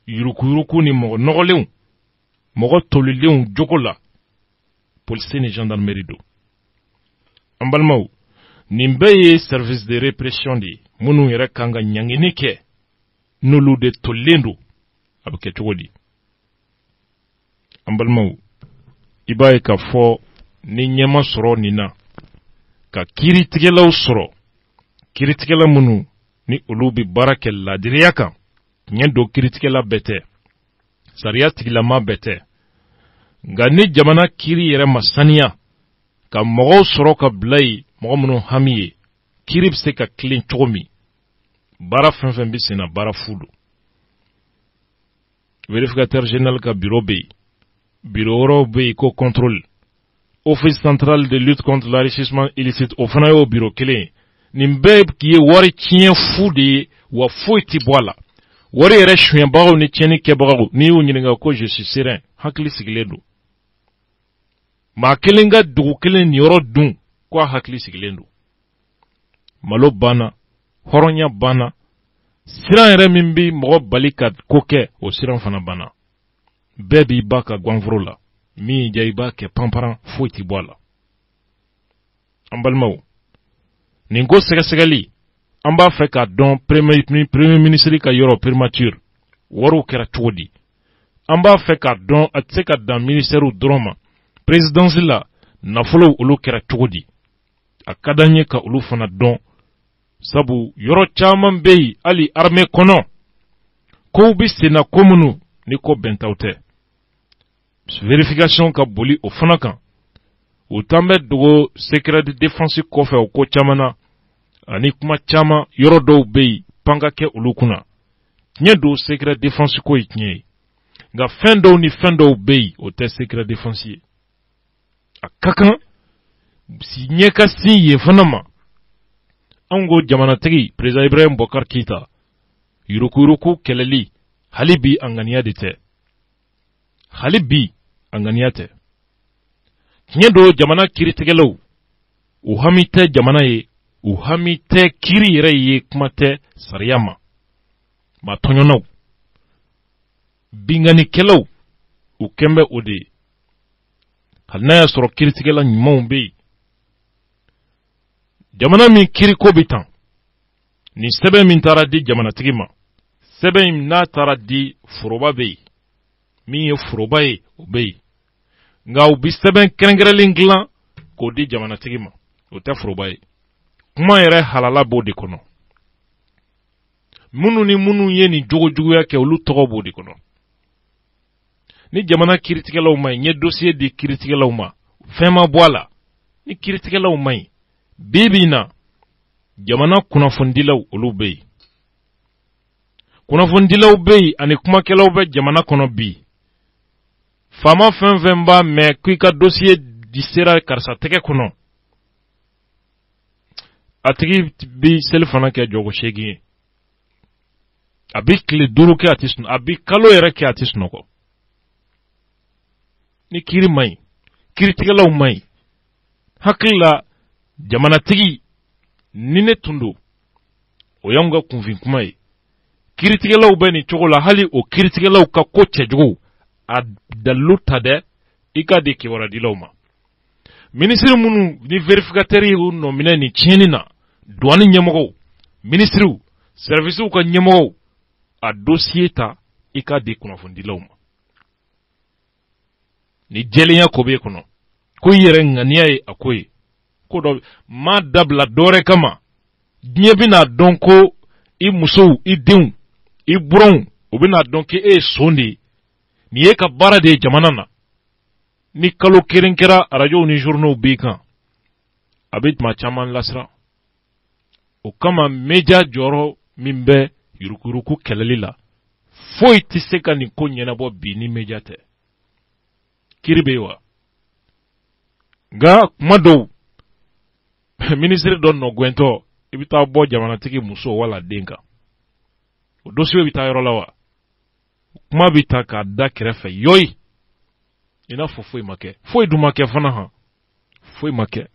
yurukuyuruku ni mɔgɔ nɔgɔlenw mɔgɔ tolilenw jogo la policier ni gendarmerie do. An balimaw nin bɛɛ ye service de répression de minnu yɛrɛ kan ka ɲangini kɛ n'olu de tolilen do a bɛ kɛ cogo di. An balimaw i b'a ye k'a fɔ ni ɲɛma sɔrɔ nin na ka kiiritigɛlaw sɔrɔ kiiritigɛla minnu ni olu bɛ baara kɛ ladiriya kan tiɲɛ don kiiritigɛla bɛɛ tɛ sariya tigilama bɛɛ tɛ nka ni jamana kiiri yɛrɛ ma saniya ka mɔgɔw sɔrɔ ka bila yen mɔgɔ minnu hami ye kiiri bɛ se ka tilen cogo min baara fɛn fɛn bɛ sen na baara fu don. Vérificateur général ka bureau bɛ yen bureau wɛrɛw bɛ yen ko contrôle office central de lutte contre l'enrichissement illicite o fana y'o bureau kelen nin bɛɛ ye wari tiɲɛ fu de ye wa foyi ti bɔ a la. Wari yɛrɛ suɲɛbagaw ni tiɲɛni kɛbagaw n'i y'u ɲininka ko je suis serein hakili sigilen don. Maa kelen ka dugu kelen ni yɔrɔ dun ko a hakili sigilen don. Malo banna hɔrɔnya banna siran yɛrɛ min bi mɔgɔ bali ka ko kɛ o siran fana banna. Bɛɛ b'i ba ka gwanforo la min ja i b'a kɛ panparan foyi ti bɔ a la. An balimaw nin ko sɛgɛsɛgɛli an b'a fɛ k'a dɔn premier ministre ka yɔrɔ primature wariw kɛra cogo di an b'a fɛ k'a dɔn a tɛ se ka dan ministère dɔrɔn ma présidence la nafolo olu kɛra cogo di a ka d'an ye ka olu fana dɔn sabu yɔrɔ caman bɛ yen hali armée kɔnɔ kow bɛ sen na ko minnu ni ko bɛntaw tɛ vérification ka boli o fana kan o t'an bɛ dogo secret de défense kɔfɛ o ko caman na ani kuma caman yɔrɔ dɔw bɛ yen pan ka kɛ olu kunna tiɲɛ don secret défense ko ye tiɲɛ ye nka fɛn dɔw ni fɛn dɔw bɛ yen o tɛ secret défense ye a ka kan si ɲɛ ka sin yen fana ma anw ko jamanatigi président Ibrahim Boubacar Keïta yuruku kɛlɛli hali bi a ŋaniya de tɛ hali bi a ŋaniya tɛ tiɲɛ don jamana kiritigɛlaw u hami tɛ jamana ye u hami tɛ kiri yɛrɛ ye kuma tɛ sariya ma maa tɔɲɔnaw binganikɛlaw u kɛn bɛ o de ye hali n'a y'a sɔrɔ kiritigɛla ɲumanw bɛ yen jamana min kiriko bɛ tan ni sɛbɛn min taara di jamanatigi ma sɛbɛn in n'a taara di foroba bɛ yen min ye foroba ye o bɛ yen nka u bɛ sɛbɛn kɛrɛnkɛrɛnlen dilan k'o di jamanatigi ma o tɛ foroba ye kuma yɛrɛ halala b'o de kɔnɔ minnu ni minnu ye nin jogojuguya kɛ olu tɔgɔ b'o de kɔnɔ ni jamana kiritigɛlaw ma ɲi n ye dossier di kiritigɛlaw ma fɛn ma bɔ a la ni kiritigɛlaw ma ɲi bi na jamana kunnafonidilaw olu bɛ yen kunnafonidilaw bɛ yen ani kumakɛlaw bɛ jamana kɔnɔ bi faama fɛn fɛn b'a mɛn k'i ka dossier di sera karisa tɛgɛ kɔnɔ a tigi bi selifana kɛ jogo 8 ye a bi tile 5 kɛ a tɛ sunɔgɔ a bi kalo yɛrɛ kɛ a tɛ sunɔgɔ ni kiri man ɲi kiritigɛlaw man ɲi hakili la jamanatigi ni ne tun don o y'anw ka kunfin kuma ye kiritigɛlaw bɛ nin cogo la hali o kiritigɛlaw ka ko cɛjugu a dalilu ta dɛ i ka di kibaradilaw ma ministre minnu ni vérificateur y'u nɔ minɛ nin tiɲɛni na douane ɲɛmɔgɔw ministrew servicew ka ɲɛmɔgɔw a dossier ta i ka di kunnafonidilaw ma ni jɛlenya ko b'e kɔnɔ ko i yɛrɛ ŋaniya ye a ko ye ko dɔ ma dabila dɔwɛrɛ kama diɲɛ bɛna dɔn ko i musow i denw i buranw u bɛna dɔn k'e ye son de ye nin ye ka baara de ye jamana na ni kalo kelen kɛra arajow ni journaux b'i kan a bɛ tuma caman lasira o kama media jɔyɔrɔ min bɛ yuruku kɛlɛli la foyi tɛ se ka nin ko ɲɛnabɔ bi ni media tɛ kiri bɛ yen wa nka kuma dɔw ministre dɔ nɔgɔntɔ i bɛ taa bɔ jamanatigi muso wala den kan o dossier bɛ taa yɔrɔ la wa kuma bɛ ta k'a da kɛrɛfɛ yoyi i n'a fɔ foyi ma kɛ foyi dun ma kɛ fana han foyi ma kɛ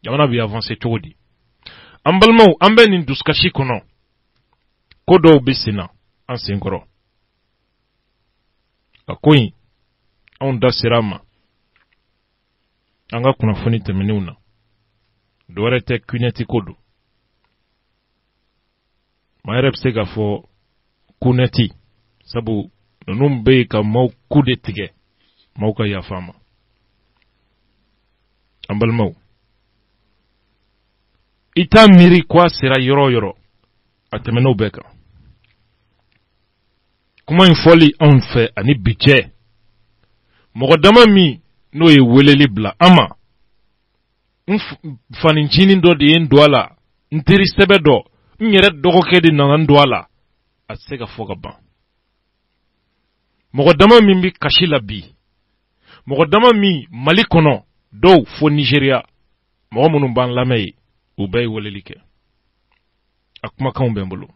jamana bɛ avancer cogo di an balimaw an bɛ nin dusukasi kɔnɔ ko dɔw bɛ sen na an sen kɔrɔ a ko in anw da sera a ma an ka kunnafoni tɛmɛnenw na dɔwɛrɛ tɛ kunɛti ko don maa yɛrɛ bɛ se k'a fɔ kunɛti sabu ninnu bɛ yen ka maaw ku de tigɛ maaw ka yafa ma an balimaw i t'a miiri ko a sera yɔrɔ o yɔrɔ a tɛmɛn'o bɛɛ kan kuma in fɔli anw fɛ ani bi cɛ mɔgɔ dama min n'o ye weleli bila an ma n fanincinin dɔ de ye n don a la n teri sɛbɛ dɔ n yɛrɛ dɔgɔkɛ de nana n don a la a tɛ se ka fɔ ka ban mɔgɔ dama min bɛ kasi la bi mɔgɔ dama min mali kɔnɔ dɔw fo nigeriya mɔgɔ minnu b'an lamɛn ye u bɛɛ ye weleli kɛ a kumakanw bɛ n bolo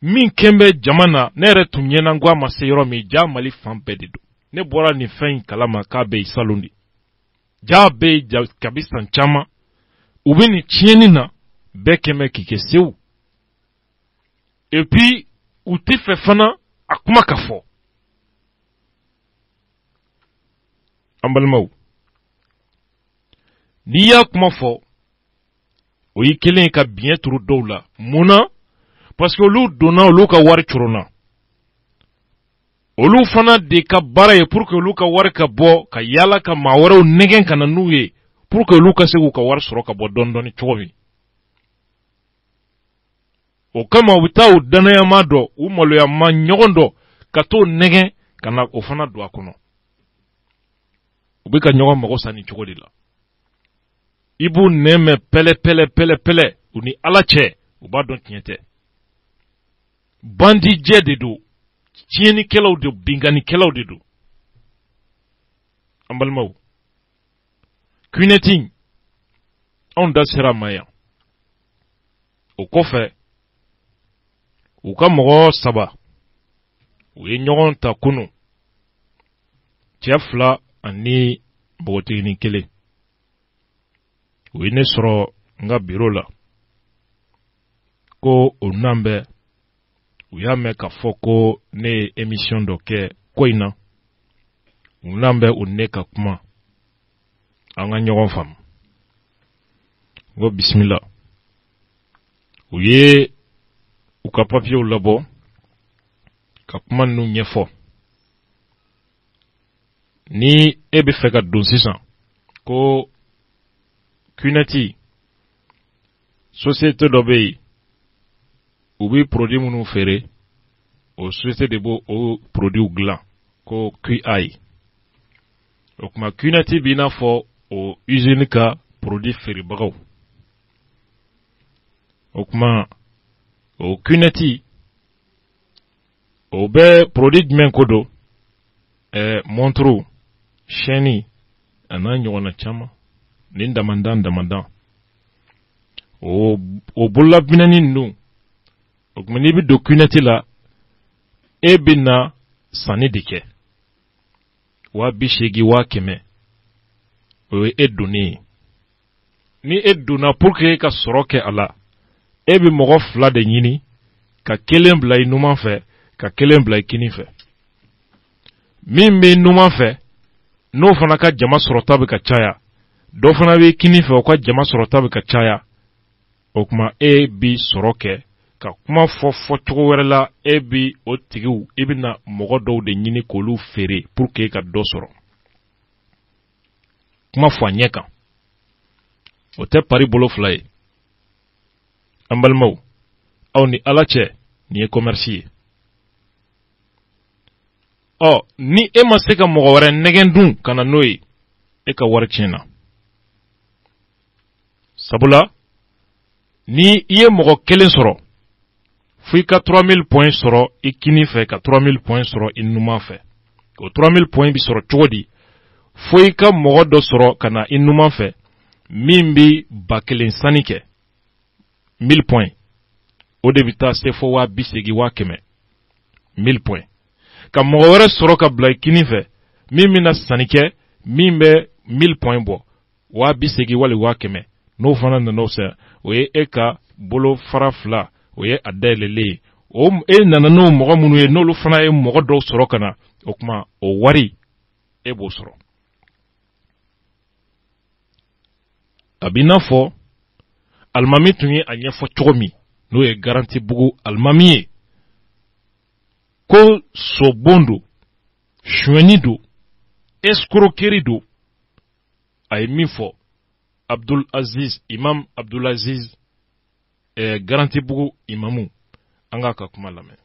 min kɛn bɛ jama na ne yɛrɛ tun ɲɛna ko a ma se yɔrɔ min ja mali fan bɛɛ de don ne bɔra nin fɛn in kalama k'a bɛ yen salon de ja bɛ yen kabi san caman u bɛ nin tiɲɛni na bɛɛ kɛn bɛ k'i kɛ sew et puis u tɛ fɛ fana a kuma ka fɔ an balimaw n'i y'a kuma fɔ o y'i kelen ka biɲɛ turu dɔw la mun na parce que olu donna olu ka wari coronna olu fana de ka baara ye pour que olu ka wari ka bɔ ka yala ka maa wɛrɛw nɛgɛn ka na n'u ye pour que olu ka se k'u ka wari sɔrɔ ka bɔ dɔɔni cogo min. O kama u bɛ taa u danayama dɔ u maloyama ɲɔgɔn dɔ ka t'o nɛgɛn ka na o fana don a kɔnɔ. U bɛ ka ɲɔgɔn mago sa ni cogo de la. I b'u nɛmɛ pɛlɛ u ni Ala cɛ u b'a dɔn tiɲɛ tɛ. Bandijɛ de don, tiɲɛnikɛlaw de binganikɛlaw de don. An balimaw, Kuyinɛti anw da sera ma yan. O kɔfɛ u ka mɔgɔ 3 u ye ɲɔgɔn ta kunu, cɛ 2 ani npogotiginin 1. U ye ne sɔrɔ n ka biro la ko o nan bɛ u y'a mɛn ka fɔ ko ne ye émission dɔ kɛ ko in na. U nan bɛ u ne ka kuma an ka ɲɔgɔn faamu. Ko bisimila. U ye u ka papiyew labɔ ka kuma ninnu ɲɛfɔ. Ni e bɛ fɛ ka don sisan ko Kuyinɛti société dɔ bɛ yen u bɛ produit minnu feere o société de b'o o produit dilan ko QI. O kuma Kuyinɛti b'i n'a fɔ o usine ka produit feerebagaw. O kuma o Kuyinɛti o bɛ produit jumɛn ko don? Montre, chaîne ana ɲɔgɔnna caman ni damandan. O bolola binani ninnu o kuma n'i bɛ don Kuyinɛti la e bɛ na sanni de kɛ 280 100 o ye e donnen ye. Ni e donna pour que e ka sɔrɔ kɛ a la e bɛ mɔgɔ 2 de ɲini ka 1 bila i numan fɛ ka 1 bila i kini fɛ. Min bɛ numan fɛ n'o fana ka jama sɔrɔta bɛ ka caya dɔ fana bɛ kini fɛ o ka jama sɔrɔta bɛ ka caya. O kuma e bi sɔrɔ kɛ ka kuma fɔ cogo wɛrɛ la e bi o tigiw e bɛ na mɔgɔ dɔw de ɲini k'olu feere pour que e ka dɔ sɔrɔ. Kuma fɔ a ɲɛ kan. O tɛ pari bolo 2 ye. An balimaw, aw ni Ala cɛ nin ye commerce ye. Ni e ma se ka mɔgɔ wɛrɛ nɛgɛn dun ka na n'o ye e ka wari tiɲɛna. Sabula ni i ye mɔgɔ 1 sɔrɔ fo i ka 3000 points sɔrɔ i kini fɛ ka 3000 points sɔrɔ i numan fɛ. O 3000 points bi sɔrɔ cogo di? Fo i ka mɔgɔ dɔ sɔrɔ ka na i numan fɛ min bi 1000 sanni kɛ 1000 points. O de bi taa se fo 280 100 1000 points. Ka mɔgɔ wɛrɛ sɔrɔ ka bila i kini fɛ min bɛna sanni kɛ min bɛ 1000 points bɔ 280 wali 100 n'o fana nana o sɛ o ye e ka bolo fara 2 o ye a dayɛlɛlen ye. O e nana n'o mɔgɔ minnu ye n'olu fana ye mɔgɔ dɔw sɔrɔ ka na o kuma o wari e b'o sɔrɔ. A b'i n'a fɔ alimami tun ye a ɲɛfɔ cogo min n'o ye Garantibugu alimami ye ko sobon don, suɲɛni don, escroquerie don. A ye min fɔ Imam Abdul Aziz Garantibugu imamu an k'a ka kuma lamɛn.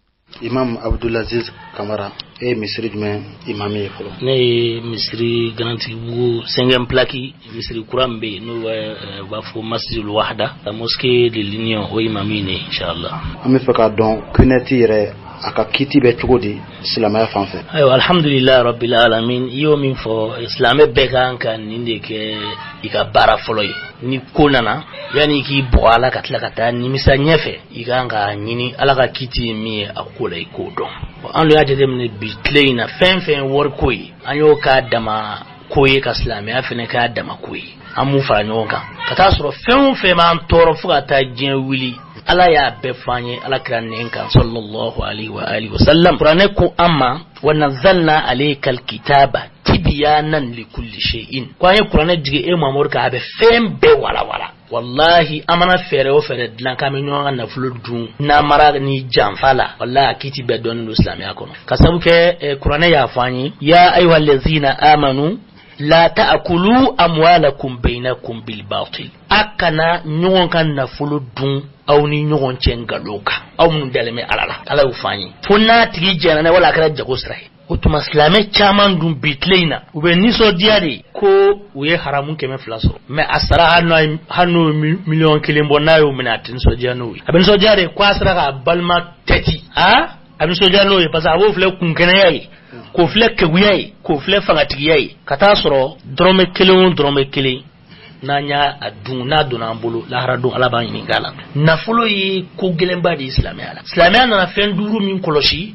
Imam Abdul Aziz Kamara e misiri jumɛn imami ye fɔlɔ? Ne ye misiri Garantibugu 5e plaki misiri kura min bɛ yen n'o b'a fɔ Masjidul Wahda la mosquée de l'Union o imami ne inshallah. An bɛ fɛ k'a dɔn Kuyinɛti yɛrɛ a ka kiti bɛ cogo di silamɛya fan fɛ? Ayiwa alhamdulilayi rabbil alamin i y'o min fɔ silamɛ bɛɛ kan ka nin de kɛ i ka baara fɔlɔ ye. Ni ko nana yani i k'i bɔgɔ a la ka tila ka taa nimisa ɲɛfɛ i kan ka ɲini Ala ka kiti ye min ye a ko la i k'o dɔn. An y'a jateminɛ bi tile in na fɛn fɛn wari ko ye an y'o k'a dama ko ye ka silamɛya fɛnɛ k'a dama ko ye. An m'u fara ɲɔgɔn kan ka taa sɔrɔ fɛn o fɛn b'an tɔɔrɔ fo ka taa diɲɛ wuli Ala y'a bɛɛ f'an ye Ala kira nɛn kan sallallahu alaihi wa alihi wa sallam. Kuranɛ ko an ma wa nazzalna alaykal kitaba tibyanan likulli shay'in. Ko an ye kuranɛ jigin e Mamadu kan a bɛ fɛn bɛɛ walawala wallahi amana fere o fere dilan kami ɲɔgɔn na nafolo dun na mara ni janfa la wallahi kiti bɛ dɔɔni don silamɛya kɔnɔ ka sabu kɛ kuranɛ y'a fɔ an ye ya ayyuhal ladzina amanu la ta'kulu amwalakum bainakum bil batil akana ɲɔgɔn ka nafolo dun aw ni ɲɔgɔn cɛ ngalon kan aw minnu dalen bɛ ala la ala y'o fɔ an ye fo n'a tigi jɛnna ne wala a kɛra jago sira ye o tuma silamɛ caman dun bi tile in na u bɛ nisɔndiya de ko u ye haramu 200 sɔrɔ mɛ a sara hali n'o miliyɔn 1 bɔ n'a y'o minɛ a tɛ nisɔndiya n'o ye a bɛ nisɔndiya de ko a sera k'a balima tɛti a bɛ nisɔndiya n'o ye parce que a b'o filɛ kunkɛnɛya ye k'o filɛ keguya ye k'o filɛ fangatigiya ye ka taa sɔrɔ dɔrɔmɛ 1 o dɔrɔmɛ 1 n'an y'a dun n'a donna an bolo lahara don ala b'an ɲininka la nafolo ye ko gɛlɛnba de ye silamɛya la silamɛya nana fɛn 5 min kɔlɔsi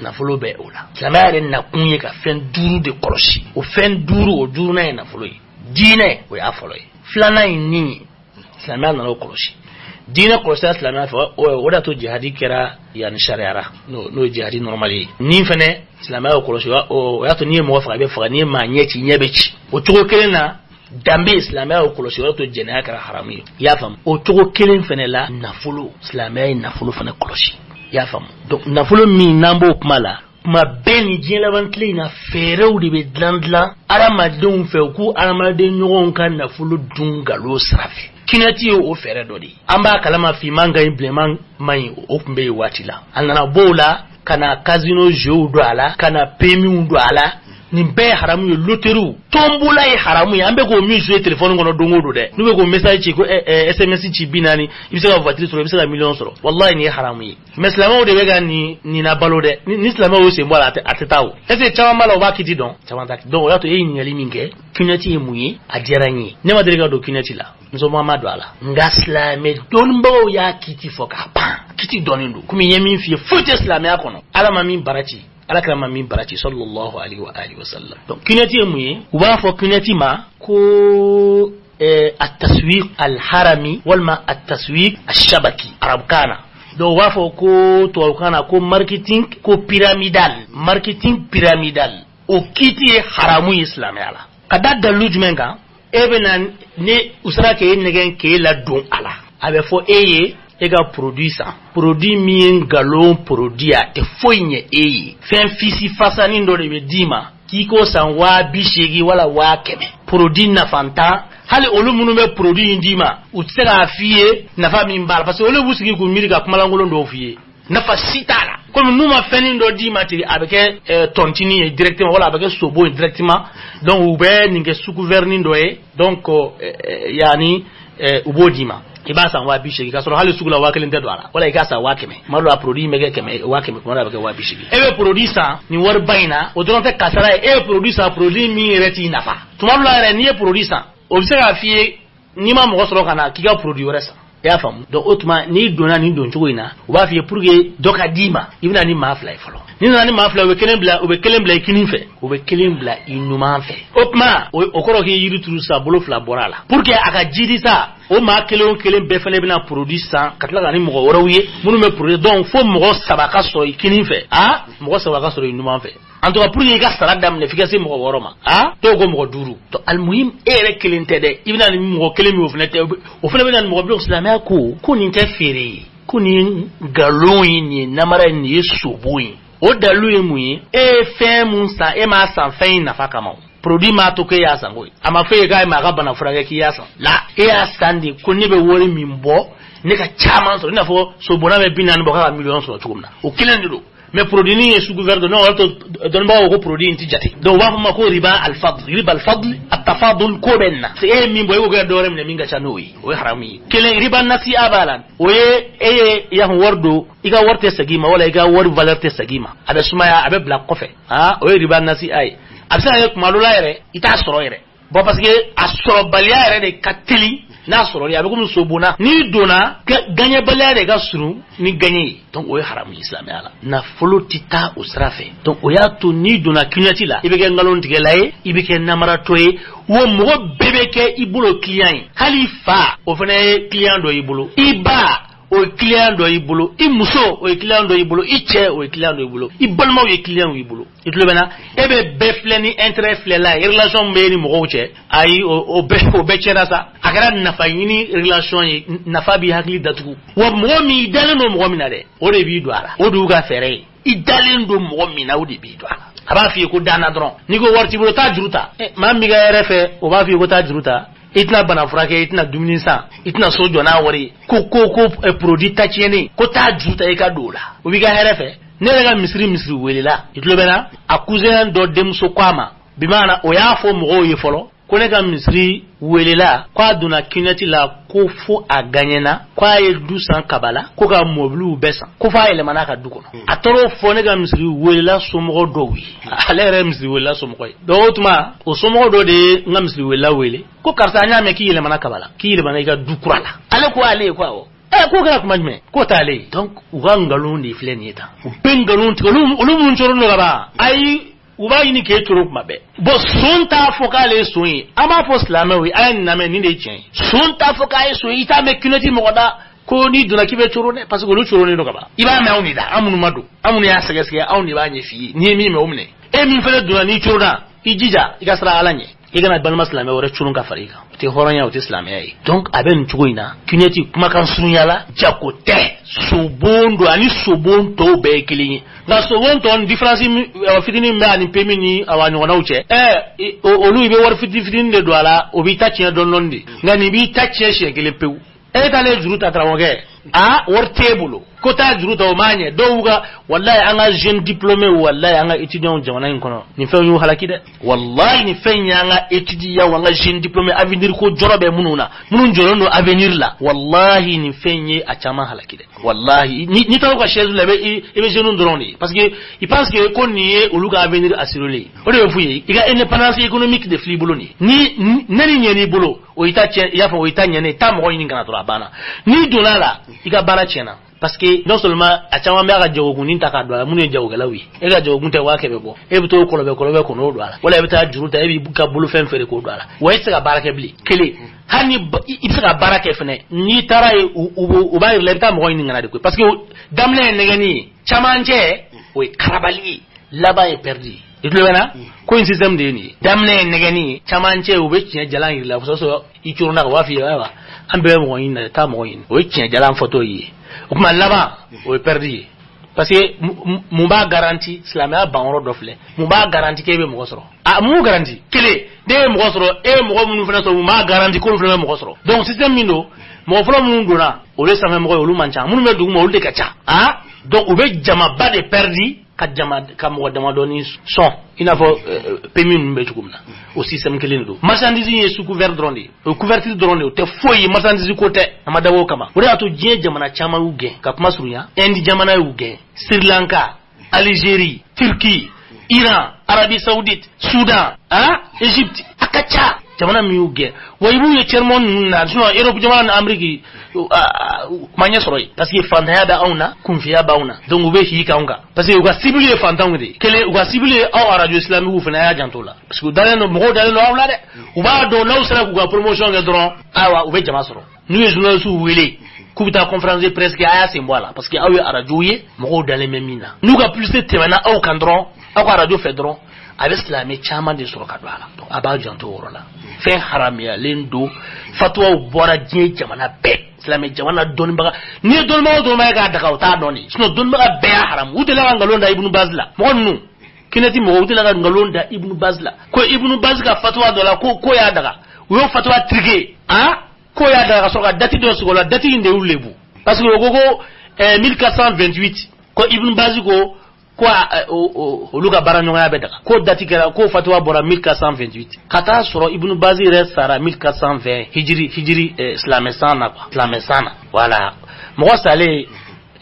nafolo bɛ o la silamɛya yɛrɛ nakun ye ka fɛn 5 de kɔlɔsi o fɛn 5 o 5nan ye nafolo ye diinɛ o y'a fɔlɔ ye 2nan ye nin ye silamɛya nana o kɔlɔsi diinɛ kɔlɔsira silamɛya fɛ o de to jihadi kɛra yani sariyara n'o ye jihadi normal ye nin fɛnɛ silamɛya o kɔlɔsi o y'a to n'i ye mɔgɔ faga i bɛ faga n'i ye maa ɲɛ ci ɲɛ bɛ ci o cogo kelen na dambe silamɛya o kɔlɔsi o y'a to jɛnɛya kɛra haramu ye i y'a faamu o cogo kelen fɛnɛ la nafolo silamɛya ye nafolo fɛnɛ kɔlɔsi i y'a faamu donc nafolo min n'an b'o kuma la kuma bɛɛ ni diɲɛ laban tile in na fɛɛrɛw de bɛ dilan adamadenw fɛ u k'u adamaden ɲɔgɔnw ka nafolo dun nkalon sira fɛ kinɛti ye o fɛɛrɛ dɔ de ye an b'a kalama finman ka ɲi bilenman man ɲi o tun bɛ yen waati la a nana bɔ o la ka na casino jeux don a la ka na PMU don a la nin bɛɛ ye haramu ye loterie tombola ye haramu ye an bɛ k'o min jouer téléphone kɔnɔ don o don dɛ n'u bɛ k'o message ci ko SMS ci 40 i bɛ se ka voiture sɔrɔ i bɛ se ka million sɔrɔ wallahi nin ye haramu ye mais silamɛw de bɛ ka nin na balo dɛ ni silamɛw y'o sen bɔ a la a tɛ taa o est ce que caman b'a la o b'a kiti dɔn caman t'a kiti donc o y'a to e ye ɲininkali min kɛ kinɛti ye mun ye a diyara n ye ne ma deli ka don kinɛti la musoman ma don a la nka silamɛ dɔnnibagaw y'a kiti fɔ k'a ban kiti dɔnnen don komi n ye min f'i ye foyi tɛ silamɛya kɔnɔ ala ma min bara ci ala kɛra ma min bara ci sallallahu alaihi wa alihi wa sallam donc kinɛti ye mun ye u b'a fɔ kinɛti ma ko at-taswiq al-harami walima at-taswiq ash-shabaki arabukana donc u b'a fɔ ko tubabukana ko marketing pyramidal o kiti ye haramu ye silamɛya la ka da dalu jumɛn kan e bɛ na ni u sera k'e nɛgɛn k'e ladon a la a bɛ fɔ e ye e ka produit san produit min ye ngalon produit a tɛ foyi ɲɛ e ye fɛn fisi fasanin dɔ de bɛ d'i ma k'i k'o san 280 wala 100 produit nafanta hali olu minnu bɛ produit in d'i ma u tɛ se k'a f'i ye nafa min b'a la parce que olu b'u sigi k'u miiri ka kumalankolon dɔw f'i ye nafa si t'a la komi n'u ma fɛnin dɔ d'i ma ten a bɛ kɛ tontini ye directement wala a bɛ kɛ sobo ye directement donc u bɛ nin kɛ sous gouvernement dɔ ye donc yani u b'o d'i ma i b'a san 280 ka sɔrɔ hali sugu la 1000 tɛ don a la wala i k'a san 100 kuma dɔ la produit bɛ kɛ 100 kuma dɔ a bɛ kɛ 280 e bɛ produit san nin wari ba in na o dɔrɔn tɛ kasara ye e ye produit san produit min yɛrɛ t'i nafa tuma dɔ la yɛrɛ n'i ye produit san o bɛ se k'a f'i ye n'i ma mɔgɔ sɔrɔ ka na k'i ka produit wɛrɛ san i y'a faamu donc o tuma n'i donna nin don cogo in na u b'a f'i ye pour que dɔ ka d'i ma i bɛna ni maa 2 ye fɔlɔ ni nana ni maa 2 u bɛ kelen bila i kinin fɛ u bɛ kelen bila i ɲuman fɛ o tuma o kɔrɔ k'i yiri turu sa bolo 2 bɔra a la pour que a ka jidi sa o maa kelen o kelen bɛɛ fana bɛna produit san ka tila ka ni mɔgɔ wɛrɛw ye minnu bɛ produit donc fo mɔgɔ 3 ka sɔrɔ i kinin fɛ mɔgɔ 3 ka sɔrɔ i ɲuman fɛ en tout cas pour que i ka sara daminɛ f'i ka se mɔgɔ 6 ma dɔw ko mɔgɔ 5 donc almuhim e yɛrɛ kelen tɛ dɛ i bɛna ni mɔgɔ kelen min o fana tɛ o fana bɛna ni mɔgɔ bilen silamɛya ko nin tɛ feere ye ko nin ye nkalon ye nin ye namara ye nin ye sobo ye o dalu ye mun ye e ye fɛn mun san e m'a san fɛn in nafa kama produit m'a to k'e y'a san koyi a ma fɔ e k'a ye maa ka bana furakɛ k'i y'a san la e y'a san de ko ne bɛ wari min bɔ ne ka caman sɔrɔ i n'a fɔ sobonna bɛ 40 bɔ k'a ka miliyɔn sɔrɔ cogo min na o kelen de don mais produit ni ye sous gouvernement non wala to dɔnnibagaw ko produit in ti jate donc u b'a fɔ ma ko riba al-fadl at-tafadul ko bɛ na c'est e min bɔ e ko kɛ dɔwɛrɛ minɛ min ka ca n'o ye o ye haramu ye kelen riba nasiya b'a la o ye e ye yan wari don i ka wari tɛ segin ma wala i ka wari valeur tɛ segin ma a bɛ sumaya a bɛ bila kɔfɛ o ye riba nasiya ye a bɛ se ka kɛ kuma dɔ la yɛrɛ i t'a sɔrɔ yɛrɛ bon parce que a sɔrɔbaliya yɛrɛ de ka teli n'a sɔrɔli a bɛ komi sobonna n'i donna gagnɛbaliya de ka surun ni gagné ye donc o ye haramu ye silamɛya la nafolo tɛ taa o sira fɛ donc o y'a to n'i donna kinɛti la i bɛ kɛ nkalontigɛla ye i bɛ kɛ namaratɔ ye wa mɔgɔ bɛɛ bɛ kɛ i bolo client ye hali fa o fana ye client dɔ y'i bolo i ba o client do ibolo I muso o client do ibolo I che o client do ibolo I balma o client ibolo itlo bena ebe be fleni intérêt flela relation be ni mo che ay o be chera sa agara nafa yini relation yi nafa bi hakli datu wo mo mi dalen no mo mi na de o de bi doara o du ga fere I dalen do mo mi na o de bi doara aba fi ko dana dron ni go warti bolo ta juruta ma mi ga refe o ba fi ko ta juruta itna bana frake itna dumini sa itna sojo na wari ko produit ta tiene ko ta juruta e ka dola o bi ga refe ne ga misri welela itlo bena accusé do dem so kwama bi mana o ya fo mo yi folo ko ne ga misri welela kwa duna kinati la ko fo aganyena kwa ye 200 kabala ko ga moblu besa ko fa ele manaka duko atoro fo ne ga misri welela so mo do wi alere misri welela so mo koy do otuma o so mo do de nga misri welela wele ko karta nya me ki ele manaka bala ki ele manaka dukurala ale ko ale ko o ko ga kuma jme ko tale donc ugangalon ni flenita bengalon ulumun choro no gaba ai uba yini ke turu kuma be bo sunta fokale soyi ama fo islamawi ayan na me ni de chen sunta fokale soyi ita me kinoti mo da ko ni duna kibe turu ne parce que lu turu ne no gaba iba me awni da amunu madu amunu ya sagasiya awni ba nye fi ni mi me umne e mi fele duna ni turu da ijija igasra alanye igana ban maslame wore churun ka farika te horanya uti islamiyya donc aben chugoina kineti kuma kan sunyala jakote sobondo ani sobonto be kilini na sobonto on difference fitini me ani pemini awani wona uche olu ibe war fitini de doala obi tachia don nondi ngani bi tachia shekele peu tale juruta trawoge war table kota juruta o manye dowuga wallahi anga jeune diplômé wallahi anga étudiant jamana inkono ni fe yu halakide wallahi ni fe nyanga étudiant wanga jeune diplômé avenir ko jorobe munun jorono avenir la wallahi ni fe nye achama halakide wallahi ni taw ko chaise lebe ibe jeune ndroni parce que il pense que ko ni oluga avenir assuré o de fuyi iga indépendance économique de fliboloni ni nani nyeni bolo o itache yafa o itanya ne tamo yini ngana to abana ni dolala iga bana chena parce que non seulement a chama me aga jogo ni taka do munu jogo galawi e ga jogo nte wa kebe bo e bito kolobe ko no do ala wala e bita juruta e bi ka bulu fen fere ko do ala wa ita baraka bli kele hani ita baraka fene ni tara u ba ile ta mo ni ngana de ko parce que damle ne gani chamanje we karabali laba e perdi itlo wena ko in system de ni damle ne gani chamanje u be tinya jalan ila so i churuna wa fi wa ambe mo yin ta mo yin o tinya jalan photo yi o kuma laba o perdi parce que mu ba garantie islamia banro dofle mu ba garantie kebe mo soro mu garantie kele de mo soro mo mu fena so mu ma garantie ko fena mo soro donc système mindo mo folo mu ndona o le sama mo ko lu mancha mu me du mo le kacha donc o be jama ba de perdi ka jama ka mo dama doni son ina fo pemin be tukumna o système kelen do marchandise yi sous couvert drone o couverture drone te foyi marchandise ko te amada wo kama o da to je jamana chama uge ka kuma surunya indi jamana uge Sri Lanka Algérie Turquie Iran Arabie Saoudite Soudan Égypte akacha jamana mi uge waybu ye chermon na sino Europe jamana na Amerique manya soroi parce que fantaya da auna kunfiya bauna donc ube hi kaunga parce que uga cibile fantangu de kele uga cibile au radio islamique ufana ya jantola parce que daleno mo daleno awla de uba do law sala uga promotion ga dron awa ube jama soro nous journal su wele kubita conférence de presse ki aya sembola parce que awe radio ye mo dalé memina nous ga plus de temana au kandron au radio fedron avec islamé chama de soro kadwala donc aba janto worola fe haramia lendo fatwa bora je jamana be islamé jamana don baga ni don ma ga daga ta doni sino don baga be haram utela ngalonda ibnu bazla monu kinati mo utela ngalonda ibnu bazla ko ibnu bazga fatwa dola ko ya daga wo fatwa trige ko ya daga soga dati do sogola dati inde ulebu parce que gogo 1428 ko ibnu baziko ko luga baranyo ya bedaka ko dati kera ko fatwa bora 1428 kata soro ibnu bazir sara 1420 hijri islamesana voilà mo sale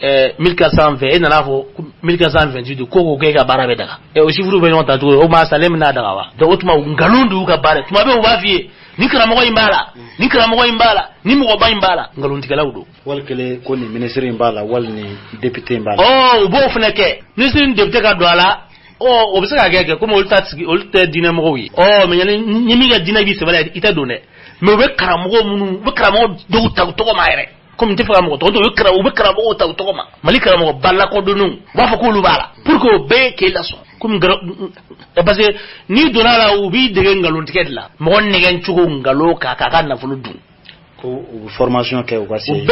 1420 na fo 1428 ko ga bara bedaka o shifuru be nota to o ma salem na daga wa do otuma ngalundu ga bare tuma be o ba vie ni kra mo imbala ni mo ba imbala ngalundi kala udo wal kele ko ni ministre imbala wal ni député imbala bo funeke ministre député ka doala o bisa ga ga ko mo ulta dina mo wi me nyami ga dina bi se bala ita done me be karamo munu be karamo do ta to ko maire comme te fera mo to kra o be kra mo ta to ma mali kra mo balla ko dunu wa fa ko lu bala pour que be ke la so comme parce que ni donala u bi de ngalon tiket la mo ne gen chugo ngalo ka na fulu dun ko formation ke o kasi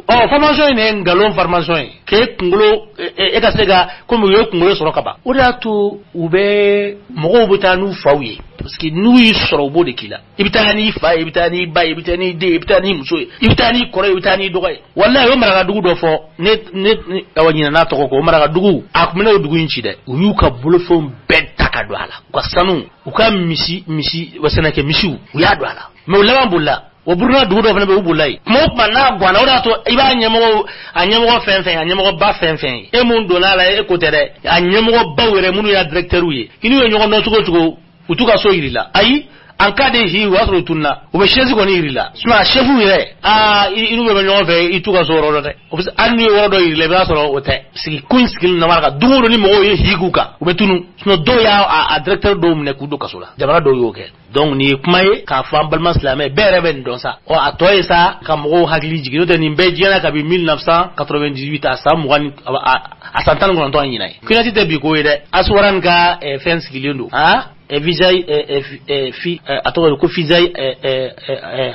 formation ne ngalon formation ke ngolo e ka sega comme yo ngolo soro kaba o da to u be mo butanu fawye parce que nous y soro bo de kila ibitani fa ibitani ba ibitani de ibitani muso ibitani kore ibitani dogoy wallahi o maraga dugu do fo ne awanyina na to ko maraga dugu akumena dugu inchi de u yuka bulo fo benta ka do ala ko sanu u ka misi wasana ke misiu u ya do ala me ulama bulla o burna dugu do fana be u bullai mo na gwana o da to iba nyemo fenfen anyemo ba fenfen e mun do na la e ko tere anyemo ba were munu ya directeur uye kini we nyogo no chugo utuka so irila ayi ankade hi wasro tunna ube shezi ko ni irila sma chefu ire inu be nyogo fe ituka so ro de obis anni woro do irile ba so ro te sigi kun skill na maraka dugoro ni mo ye higuka ube tunu sno do ya a directeur do mne ku do kasula jabara do yo ke donc ni kumaye ka fa balma islamé bere ben don sa o atoy sa ka mo hagli jigino de ni be jena ka bi 1998 a sa mo a santan ko to nyinai kunati te bi ko ide aswaran ka fence gilindo vijay fi ato ko fijay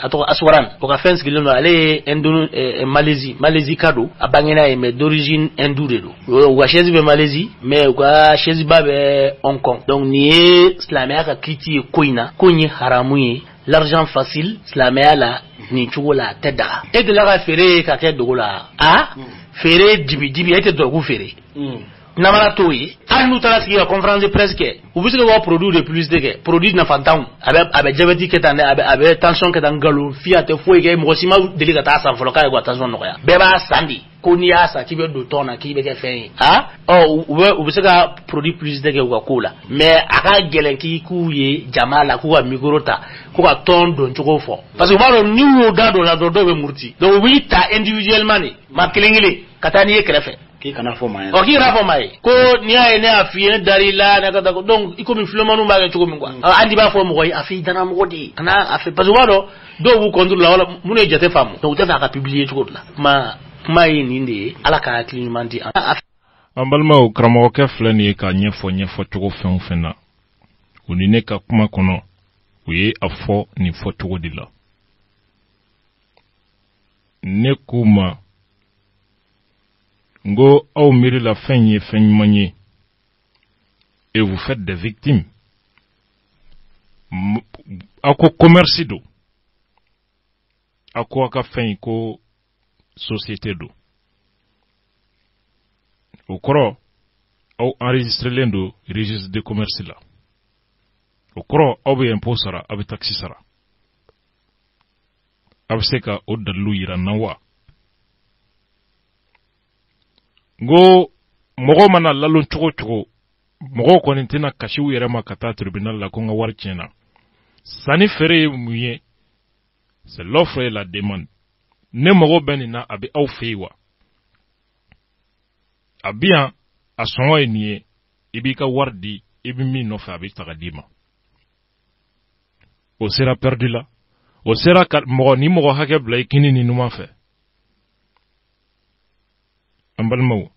ato aswaran ko ka fence gilindo ale endunu Malaisie kado abangena mais d'origine hindoue do wa chezi be Malaisie mais wa chezi ba be Hong Kong donc ni islamé ka kiti koina konyi haramuye l'argent facile islamé la ni chugola tedda et de la fere ka ke dogola fere dibi ete dogu fere namara toyi anu tarasi ya conférence de presse ke ubisika wa produit de plus de ke produit na fantam abe diabète ke tane abe tension ke dan galo fiate foi ke mo sima delika ta sa foloka ko attention no ya beba sandi ko ni asa ki be do tona ki be ke fe ubisika produit plus de ke ko kola mais aka gelen ki ku ye jamala ku wa migrota ko ka ton don choko fo parce que baro ni wo gado la do be murti donc wi ta individuellement ma kelengile katani e krefe ki kana fo mai o ki rafo mai ko ni ay ne afi darila na kata donc iko mi flomanu ma ga chugo mi kwa andi ba fo mo koy afi dana mo godi kana afi parce que wado do wu contrôle la wala mune jete fam donc te fa ka publier chugo la ma yi ni ndi ala ka climat di ambalma o kramo ke flani ka nyefo chugo fenna uni ne ka kuma kono uye afo ni fo chugo dila ne kuma Ngo au miri la fenye manye et vous faites des victimes. Ako commerce do. Ako aka fenye ko société do. Au koro au enregistré l'endo registre de commerce là. Au koro au be impôt sara, au be taxi sara. Au seka au dalu ira nawa. Ngo mogo mana lalon chugo mogo ko ntina kashiwu yere makata tribunal la ko nga warchena sani fere muye c'est l'offre et la demande ne mogo benina abi au feiwa abia asonwa eniye ibika wardi ibimi no fa abi tagadima o sera perdu là o sera mogo ni mogo hake blay kini ni numa fe ambalmaw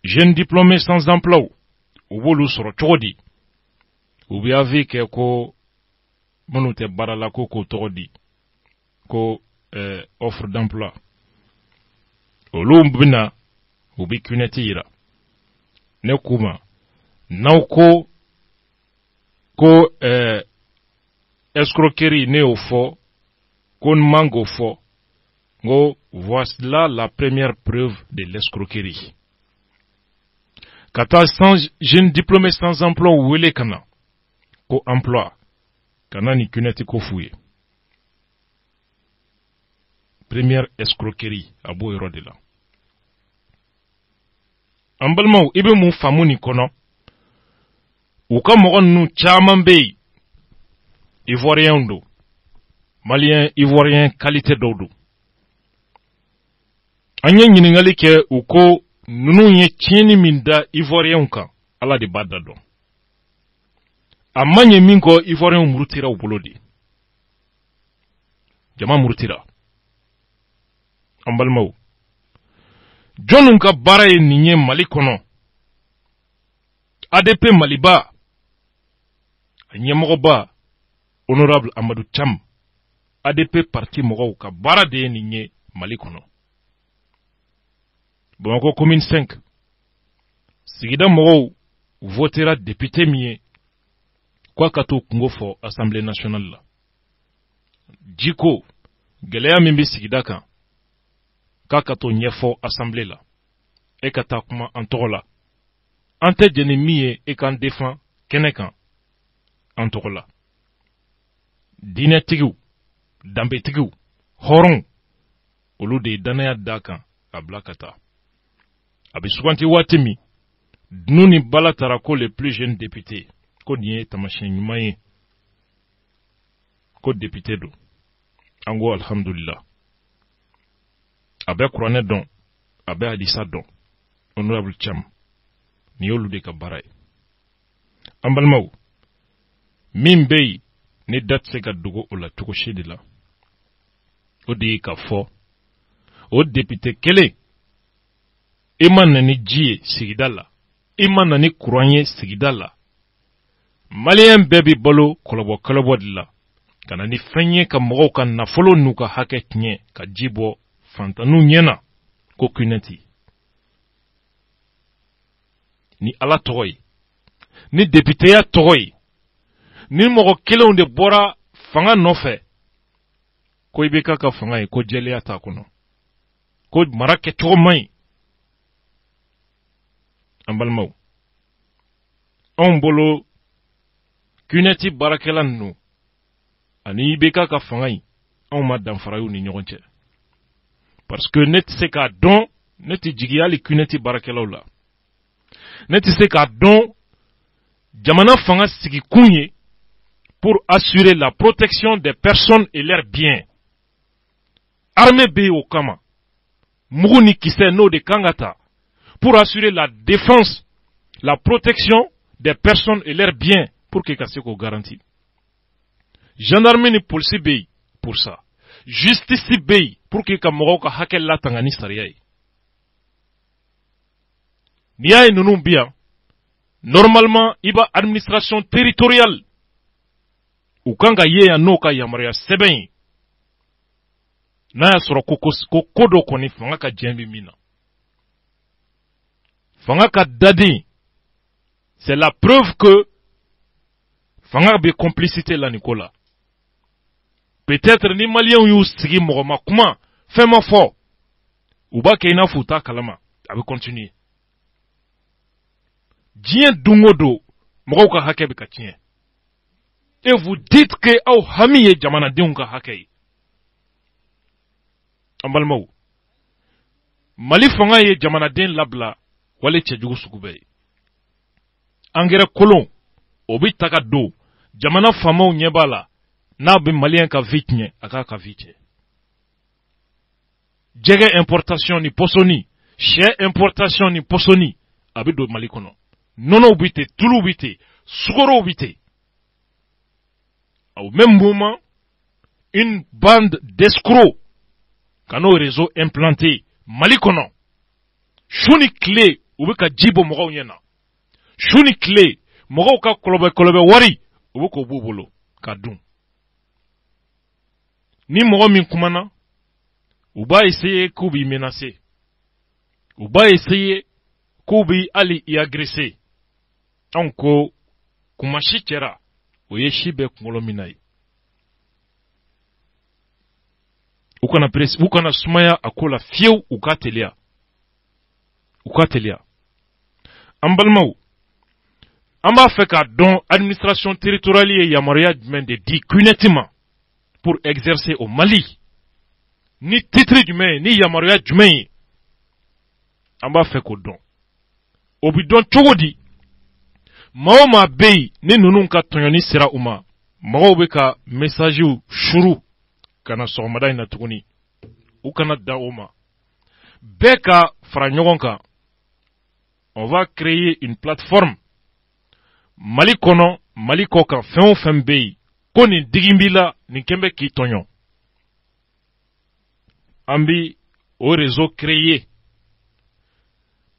jeune diplômé sans emploi ou bolu soro chodi ou bi avec ko monute barala ko todi ko offre d'emploi o lumbina ou bi kunetira ne kuma nauko ko escroquerie ne au faux kon mango faux. Ngo, voici là la première preuve de l'escroquerie. Kata sans jeune diplômé sans emploi ou ele kana ko emploi kana ni kuneti ko fouye. Première escroquerie abo erode là. Ambalma ibe mu famu ni kono. Uka mo nu chaman be ivoirien do. Malien ivoirien qualité dodo. Anya nyiningali ke uko nunu nye chini minda ivoirien ka ala di badado. Amanye minko ivoirien murutira upolodi. Jama murutira. an balimaw jɔnnu ka baara ye nin ye Mali kɔnɔ ADP Maliba a ɲɛmɔgɔba honorable Amadou Cham ADP parti mɔgɔw ka baara de ye nin ye Mali kɔnɔ Bamakɔ commune 5 sigida mɔgɔw votera député min ye k'a ka to kungo fɔ assemblée nationale la jiko gɛlɛya min bɛ sigida kan k'a ka to ɲɛfɔ assemblée la e ka taa kuma an tɔgɔ la an tɛ jɛni min ye e k'an défend kɛnɛ kan an tɔgɔ la diinɛtigiw danbetigiw hɔrɔnw olu de ye danaya d'a kan a bila ka taa a bɛ suganti waati min dunu ni bala tara ko les plus jeunes députés ko nin ye tamasiyɛn ɲuman ye ko député don an ko alhamdulillah a bɛ kuranɛ dɔn a bɛ hadisa dɔn honorable Cham nin y'olu de ka baara ye an balimaw min bɛ yen ne da tɛ se ka dogo o la cogo si de la o de ye ka fɔ o député kelen i ma na ni ji ye sigida la i ma na ni kuran ye sigida la maliyɛn bɛɛ bɛ balo kɔlɔbɔ de la ka na ni fɛn ye ka mɔgɔw ka nafolo n'u ka hakɛ tiɲɛ ka ji bɔ fantannu ɲɛna ko kunɛti ni ala tɔgɔ ye ni députéya tɔgɔ ye ni mɔgɔ kelenw de bɔra fanga nɔfɛ ko i bɛ k'a ka fanga ye ko jɛlenya t'a kɔnɔ ko mara kɛcogo man ɲi an balimaw anw bolo kunɛti baarakɛla ninnu ani i bɛ k'a ka fanga ye anw ma danfara y'u ni ɲɔgɔn cɛ parce que ne tɛ se k'a dɔn ne tɛ jigi hali kunɛti baarakɛlaw la ne tɛ se k'a dɔn jamana fanga sigi kun ye pour assurer la protection des personnes et leurs biens. Armée bɛ o kama mugu ni kisɛ n'o de kan ka ta pour assurer la défense, la protection des personnes et leurs biens pour que ka se k'o garantie. Gendarmerie ni police bɛ yen pour ça. Justice bɛ yen pour que ka mɔgɔw ka hakɛ latanga ni sariya ye. N'i y'a ye ninnu bi yan normalement i b'a administration territoriale u kan ka ye yan n'o ka yamaruya sɛbɛn ye n'a y'a sɔrɔ ko dɔ kɔni fanga ka diɲɛ bɛ min na fanga ka daden c'est la preuve que fanga bɛ complicité la nin ko la peut-être ni maliyɛnw y'u sigi mɔgɔ ma kuma fɛn ma fɔ u b'a kɛ i n'a fɔ u t'a kalama a bɛ continuer diɲɛ don o don mɔgɔw ka hakɛ bɛ ka tiɲɛ et vous dites que aw hami ye jamanadenw ka hakɛ ye an balimaw Mali fanga ye jamanaden labila wale cɛjugu sugu bɛɛ ye engrais kolon o bɛ taga don jamana faamaw ɲɛ b'a la n'a bɛ maliyɛn ka vie tiɲɛ a k'a ka vie tiɲɛ jɛgɛ importation ni pɔsɔni sɛ importation ni pɔsɔni a bɛ don Mali kɔnɔ nɔnɔw bɛ ten tuluw bɛ ten sukorow bɛ ten au même moment une bande d'escrocs ka n'o réseau implanté Mali kɔnɔ su ni tile u bɛ ka ji bɔ mɔgɔw ɲɛ na su ni tile mɔgɔw ka kɔlɔbɛ wari u bɛ k'o b'u bolo ka dun ni mɔgɔ min kumana u b'a essayer k'u b'i menacer u b'a essayer k'u b'i hali i agresser anw ko kuma si kɛra o ye si bɛɛ kunkolo min na ye u kana sumaya a ko la fiyewu u ka teliya an balimaw an b'a fɛ k'a dɔn administration territoriale ye yamaruya jumɛn de di kunɛti ma pour exercer au Mali ni titre jumɛn ye ni yamaruya jumɛn ye an b'a fɛ k'o dɔn o bi dɔn cogo di maa o maa bɛ yen ni ninnu ka tɔɲɔni sera u ma mɔgɔw bɛ ka messages suru ka na sɔgɔmada in na tuguni u kana da o ma bɛɛ ka fara ɲɔgɔn kan on va créer une plateforme Mali kɔnɔ Mali kɔ kan fɛn o fɛn bɛ yen ko nin digi b'i la nin kɛn bɛ k'i tɔɲɔ an bi o réseau créé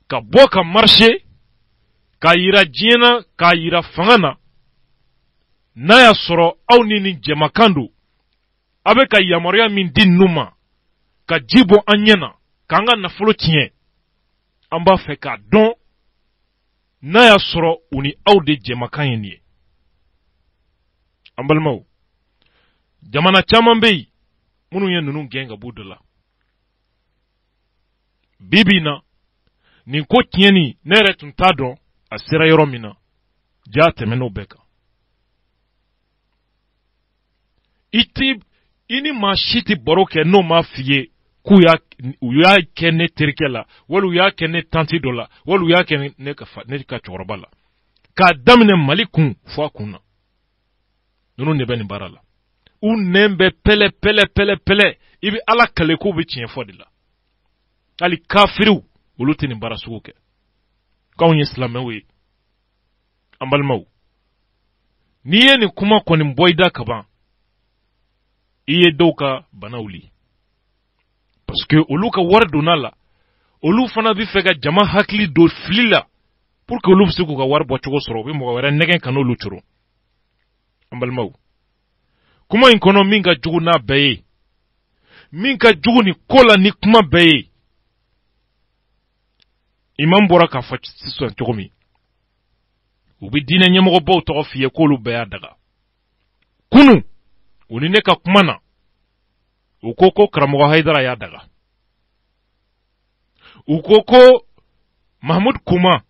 ka bɔ ka marché ka yira diɲɛ na ka yira fanga na n'a y'a sɔrɔ aw ni nin jɛmakan don a bɛ ka yamaruya min di ninnu ma ka ji bɔ an ɲɛ na k'an ka nafolo tiɲɛ an b'a fɛ k'a dɔn n'a y'a sɔrɔ u ni aw de jɛmakan ye nin ye an balimaw jamana caman bɛ yen minnu ye ninnu gɛn ka b'u de la bi bi in na nin ko tiɲɛni ne yɛrɛ tun t'a dɔn a sera yɔrɔ min na ja tɛmɛn'o bɛɛ kan i ni maa si tɛ baro kɛ n'o m'a f'i ye k'u y'a kɛ ne terikɛ la wali u y'a kɛ ne tanti dɔ la wali u y'a kɛ ne ka cɛkɔrɔba la k'a daminɛ Mali kun fɔ a kun na ninnu de bɛ nin baara la u nɛn bɛ pɛlɛ i bɛ Ala kale k'u bɛ tiɲɛ fɔ de la hali kafiriw olu tɛ nin baara sugu kɛ k'anw ye silamɛw ye an balimaw n'i ye nin kuma kɔni bɔ i da ka ban i ye dɔw ka bana wuli parce que olu ka wari donna la olu fana bɛ fɛ ka jama hakili don fili la pour que olu bɛ se k'u ka wari bɔ cogo sɔrɔ u bɛ mɔgɔ wɛrɛ nɛgɛn ka n'olu coro an balimaw kuma in kɔnɔ min ka jugu n'a bɛɛ ye min ka jugu ni ko la ni kuma bɛɛ ye imam bɔra k'a fɔ sisan cogo min u bɛ diinɛ ɲɛmɔgɔbaw tɔgɔ f'i ye k'olu bɛɛ y'a daga kunu u ni ne ka kuma na u ko ko karamɔgɔ Hayidara y'a daga u ko ko Mahamud Kuma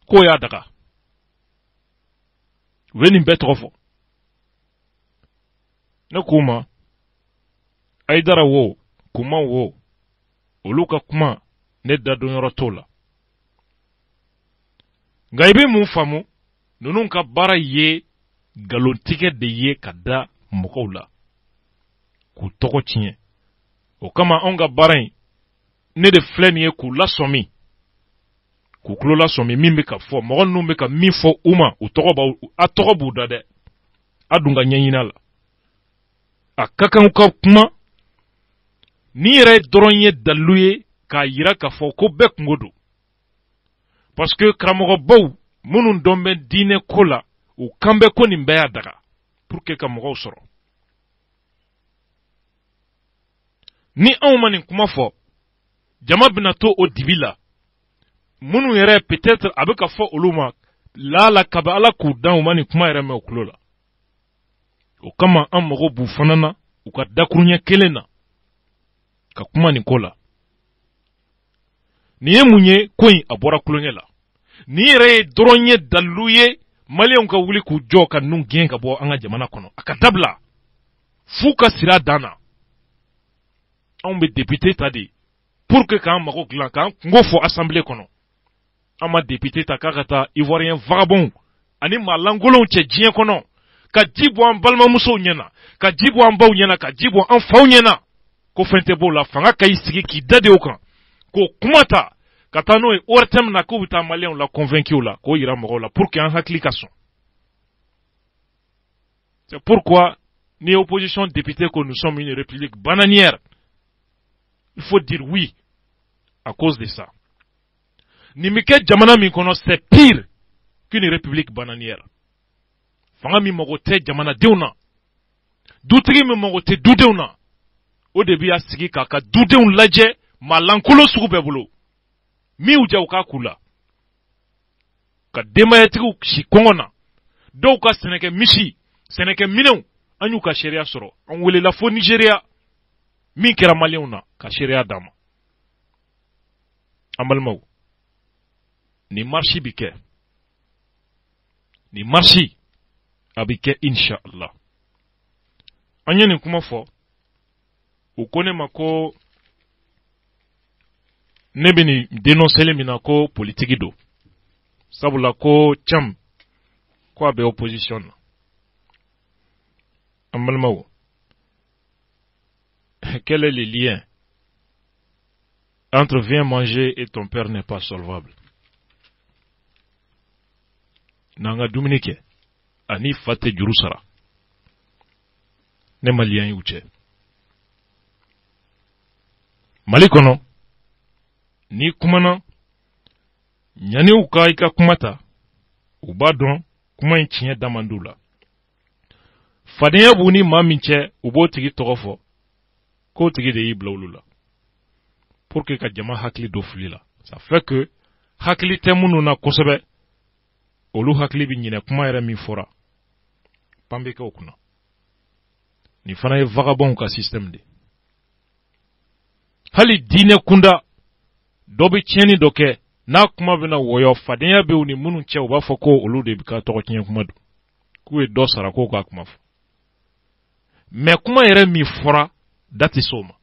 k'o y'a daga u bɛ nin bɛɛ tɔgɔ fɔ ne k'u ma Hayidara wo Kuma wo olu ka kuma ne dadonyɔrɔ t'o la nka i bɛ mun faamu ninnu ka baara ye nkalontigɛ de ye ka da mɔgɔw la k'u tɔgɔ tiɲɛ o kama anw ka baara in ne de filɛ nin ye k'u lasɔmi k'u tulo lasɔmi min bɛ ka fɔ mɔgɔ ninnu bɛ ka min fɔ u ma a tɔgɔ b'u da dɛ a dun ka ɲɛɲini a la a ka kan ka kuma ni yɛrɛ dɔrɔn ye dalilu ye k'a yira k'a fɔ ko bɛɛ kungo don parce que karamɔgɔbaw minnu dɔn bɛ diinɛ ko la u kan bɛ ko nin bɛɛ y'a daga pour que ka mɔgɔw sɔrɔ ni anw ma nin kuma fɔ jama bɛna to o dibi la minnu yɛrɛ peut-être a bɛ ka fɔ olu ma la ka bɛ Ala k'u dan u ma nin kuma yɛrɛ mɛn u tulo la o kama an mago b'u fana na u ka dakuruɲɛ kelen na ka kuma nin ko la nin ye mun ye ko in a bɔra kulonkɛ la nin yɛrɛ ye dɔrɔn ye dalilu ye maliyɛnw ka wuli k'u jɔ ka ninnu gɛn ka bɔ an ka jamana kɔnɔ a ka dabila f'u ka sira dan na anw bɛ député ta de pour que k'an mago dilan k'an kungo fɔ assemblée kɔnɔ an ma député ta k'a ka taa ivoirien vagabond ani maa lankolonw cɛ diɲɛ kɔnɔ ka ji bɔ an balimamusow ɲɛna ka ji bɔ an baw ɲɛna ka ji bɔ an faw ɲɛna ko fɛn tɛ b'o la fanga ka i sigi k'i da de o kan k'o kuma ta ka taa n'o ye ORTM na k'u bɛ taa maliyɛnw la convaincu la k'o yira mɔgɔw la pour que an hakili ka sɔn c'est pourquoi ni opposition député que nous sommes une république bananière il faut dire oui à cause de ça ni mi kɛ jamana min kɔnɔ c'est pire qu'une république bananière fanga min mago tɛ jamanadenw na dutigi min mago tɛ dudenw na o de b'a sigi k'a ka dudenw lajɛ maa lankolon sugu bɛɛ bolo min y'u ja u k'a k'u la ka denbayatigiw si kɔngɔ na dɔw ka sɛnɛkɛ misi sɛnɛkɛ minɛnw an y'u ka sariya sɔrɔ an welela fo Nigéria min kɛra maliyɛnw na ka sariya d'a ma an balimaw nin marche bi kɛ nin marche a bi kɛ inshallah an ye nin kuma fɔ u ko ne ma ko ne bɛ nin dénoncer min na ko politique don sabula ko Thiam ko a bɛ opposition na an balimaw quel est le lien entre viens manger et ton père n'est pas solvable n'an ka dumuni kɛ ani fa tɛ juru sara ne maliyɛn y'u cɛ Mali kɔnɔ ni kumana ɲani u ka i ka kuma ta u b'a dɔn kuma in tiɲɛ damandu la fadenya b'u ni maa min cɛ u b'o tigi tɔgɔ fɔ k'o tigi de y'i bila olu la pour que ka jama hakili do fili la ça fait que hakili tɛ minnu na kosɛbɛ olu hakili bi ɲinɛ kuma yɛrɛ min fɔra panbekɛw kunna ni fana ye vagabond ka système de hali diinɛ kunda dɔ bi tiɲɛni dɔ kɛ n'a kuma bɛna wɔyɔ fadenya bɛ u ni minnu cɛ u b'a fɔ ko olu de bi ka tɔgɔ tiɲɛ kuma don k'u ye dɔ sara k'o k'a kuma fɔ mais kuma yɛrɛ min fɔra da tɛ s'o ma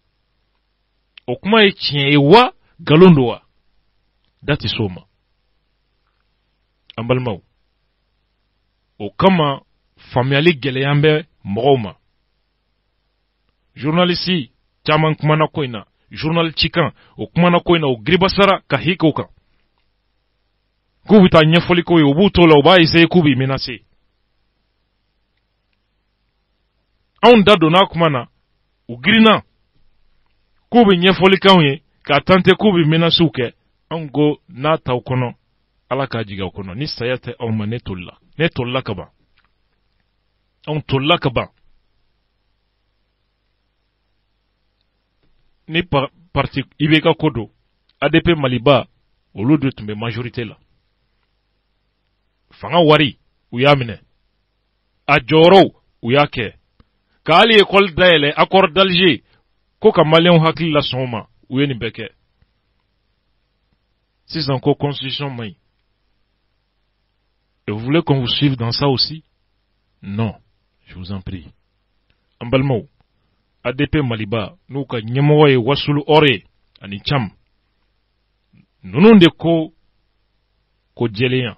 o kuma ye tiɲɛ ye wa nkalon don wa da tɛ s'o ma an balimaw o kama faamuyali gɛlɛya bɛ mɔgɔw ma journaliste caman kumana ko in na journal cikan o kumana ko in na o giribasara ka hiko kan k'u bɛ taa ɲɛfɔli ko ye u b'u to la u b'a essayer k'u b'i menacer anw da donna kuma na u girinna k'u bɛ ɲɛfɔli k'anw ye k'a tante k'u bɛ menacer kɛ anw ko n'a t'aw kɔnɔ ala k'a jigin aw kɔnɔ ni saya tɛ aw ma ne tolila ka ban anw tolila ka ban ni parti IBK ko don ADP Maliba olu de tun bɛ majorité la fanga wari u y'a minɛ a jɔyɔrɔw u y'a kɛ ka hali école dayɛlɛ accord d'Alger ko ka maliyɛnw hakili la sɔn o ma u ye nin bɛɛ kɛ sisan ko constitution man ɲi et vous voulez qu'on vous suive dans ça aussi non je vous en prie an balimaw ADP Maliba n'u ka ɲɛmɔgɔ ye Wasulu Ore ani Cham ninnu de ko jɛlenya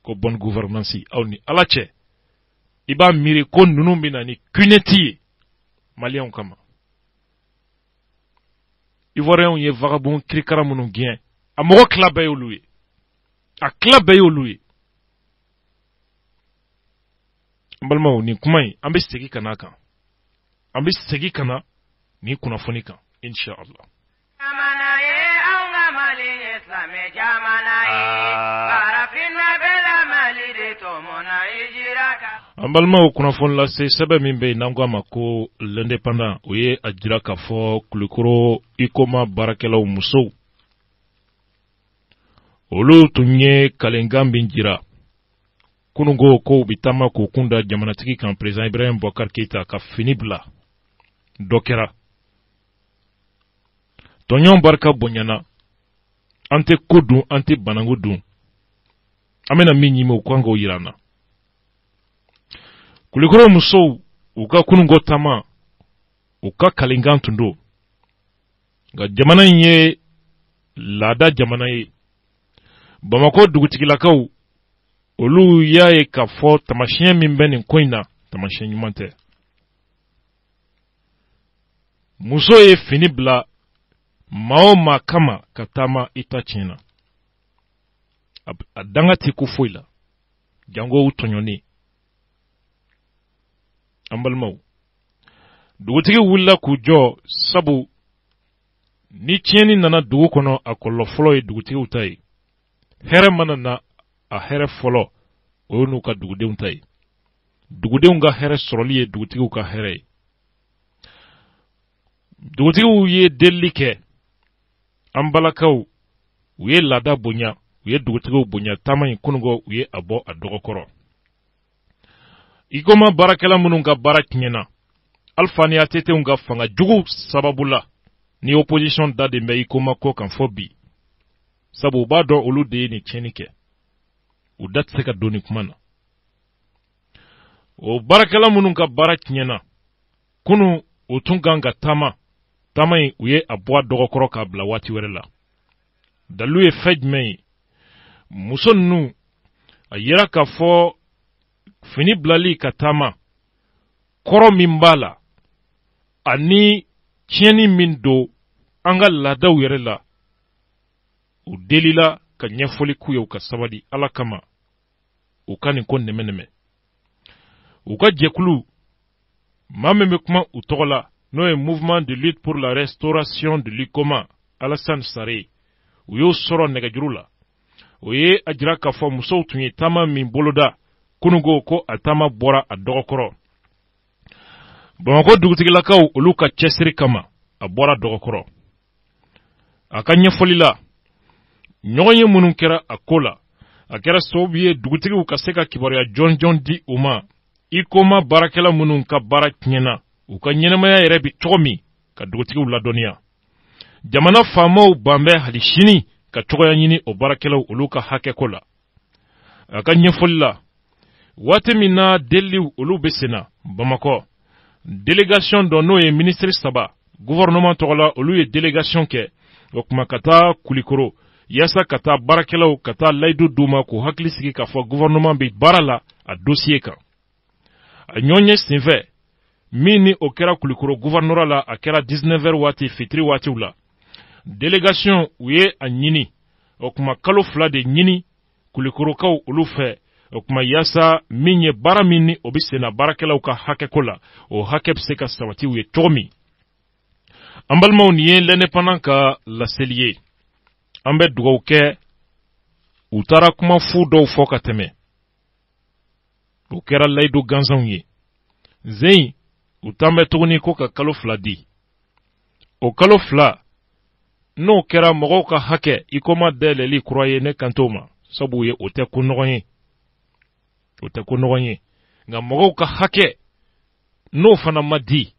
ko bonne gouvernance aw ni ala cɛ i b'a miiri ko ninnu bɛ na ni cuneti ye maliyɛnw kama ivoiriyɛnw ye vagabond kirikara minnu gɛn a mɔgɔ tila bɛɛ y'olu ye a tila bɛɛ y'olu ye an balimaw nin kuma in an bɛ segin ka n'a kan an bɛ segin ka na nin kunnafoni kan inshallah an balimaw kunnafoni lase sɛbɛn min bɛ yen n'an ko a ma ko l'indépendant o ye a jira k'a fɔ Kulukoro ICOMA baarakɛlaw musow olu tun ye kalenkan min jira kunungo ko u bɛ taama k'u kun da jamanatigi kan président Ibrahim Boubacar Keïta ka fini bila dɔ kɛra tɔɲɔn barika bonyana an tɛ ko dun an tɛ banangu dun an bɛna min ɲini u kan k'o yira an na Kulukoro musow u ka kunungo taama u ka kalenkan tun don nka jamana in ye laada jamana ye Bamako dugutigilakaw olu y'a ye k'a fɔ tamasiyɛn min bɛ nin ko in na tamasiyɛn ɲuman tɛ muso ye fini bila maa o maa kama ka taama i ta tiɲɛ na a danga tɛ ko foyi la jango u tɔɲɔni an balimaw dugutigi wulila k'u jɔ sabu ni tiɲɛni nana dugu kɔnɔ a kɔlɔlɔ fɔlɔ ye dugutigiw ta ye hɛrɛ mana na a hɛrɛ fɔlɔ o ye n'u ka dugudenw ta ye dugudenw ka hɛrɛ sɔrɔli ye dugutigiw ka hɛrɛ ye dugutigiw ye delili kɛ an balakaw u ye laada bonya u ye dugutigiw bonya taama in kunungo u ye a bɔ a dɔgɔkɔrɔ ICOMA baarakɛla minnu ka baara tiɲɛna Alpha ni ATTw ka fanga jugu sababu la ni opposition daden bɛ ICOMA ko kan fɔ bi sabu u b'a dɔn olu de ye nin tiɲɛni kɛ u da tɛ se ka don nin kuma na o baarakɛla minnu ka baara tiɲɛna kunu u tun kan ka taama in u ye a bɔ a dɔgɔkɔrɔ k'a bila waati wɛrɛ la dalu ye fɛn jumɛn ye muso ninnu a yera k'a fɔ fini bilali ka taama kɔrɔ min b'a la ani tiɲɛni min don an ka laadaw yɛrɛ la u delila ka ɲɛfɔli k'u ye u ka sabali ala kama u ka nin ko nɛmɛnɛmɛ u ka jɛkulu maa min bɛ kuma u tɔgɔ la n'o ye mouvement de lutte pour la restauration de l'ICOMA Alassane Sare u y'o sɔrɔ nɛgɛjuru la. O ye a jira k'a fɔ musow tun ye taama min boloda kunungo ko a taama bɔra a dɔgɔkɔrɔ. Bamakɔ dugutigilakaw olu ka cɛsiri kama a bɔra dɔgɔkɔrɔ. A ka ɲɛfɔli la ɲɔgɔn ye minnu kɛra a ko la, a kɛra sababu ye dugutigiw ka se ka kibaruya jɔnjɔn di u ma i koma baarakɛla minnu ka baara tiɲɛna u ka ɲɛnamaya yɛrɛ bi cogo min ka dugutigiw ladɔnniya. Jamana faamaw banbɛ hali sini ka cogoya ɲini o baarakɛlaw olu ka hakɛ ko la. A ka ɲɛfɔli la waati min na deliliw olu bɛ senna Bamakɔ, délégation dɔ n'o ye ministre 3 gouvernement tɔgɔ la olu ye délégation kɛ o kuma ka taa Kulikoro yasa ka taa baarakɛlaw ka taa layidu d'u ma k'u hakili sigi k'a fɔ gouvernement bɛ baara la a dossier kan. A ɲɔgɔn senfɛ min ni o kɛra Kulikoro gouverneur la a kɛra 19h waati fitiri waatiw la. Délégation u ye a ɲini o kuma kalo 2 de ɲini Kulikorokaw olu fɛ o kuma yasa min ye baara min ni o bɛ senna baarakɛlaw ka hakɛ ko la o hakɛ bɛ se ka sabati u ye cogo min. An balimaw nin ye l'indépendant ka laseli ye. An bɛ dugawu kɛ u taara kuma fu dɔw fɔ ka tɛmɛ. O kɛra layidu gansanw ye. Zein u t'an bɛ tuguni ko ka kalo 2 di. O kalo 2 n'o kɛra mɔgɔw ka hakɛ i koma dɛlɛli kura ye ne kanto ma sabu ye o tɛ ko nɔgɔn ye. O tɛ ko nɔgɔn ye. Nka mɔgɔw ka hakɛ n'o fana ma di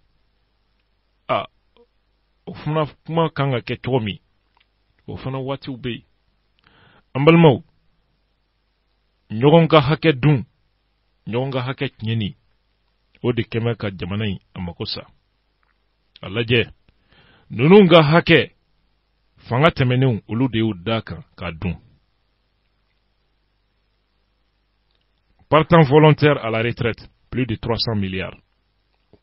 o fana kuma kan ka kɛ cogo min o fana waatiw bɛ yen. An balimaw ɲɔgɔn ka hakɛ dun ɲɔgɔn ka hakɛ tiɲɛni o de kɛmɛ ka jamana in a mako sa. A lajɛ ninnu ka hakɛ fanga tɛmɛnenw olu de y'u da kan k'a dun. Partant volontaire à la retraite plus de 300 milliards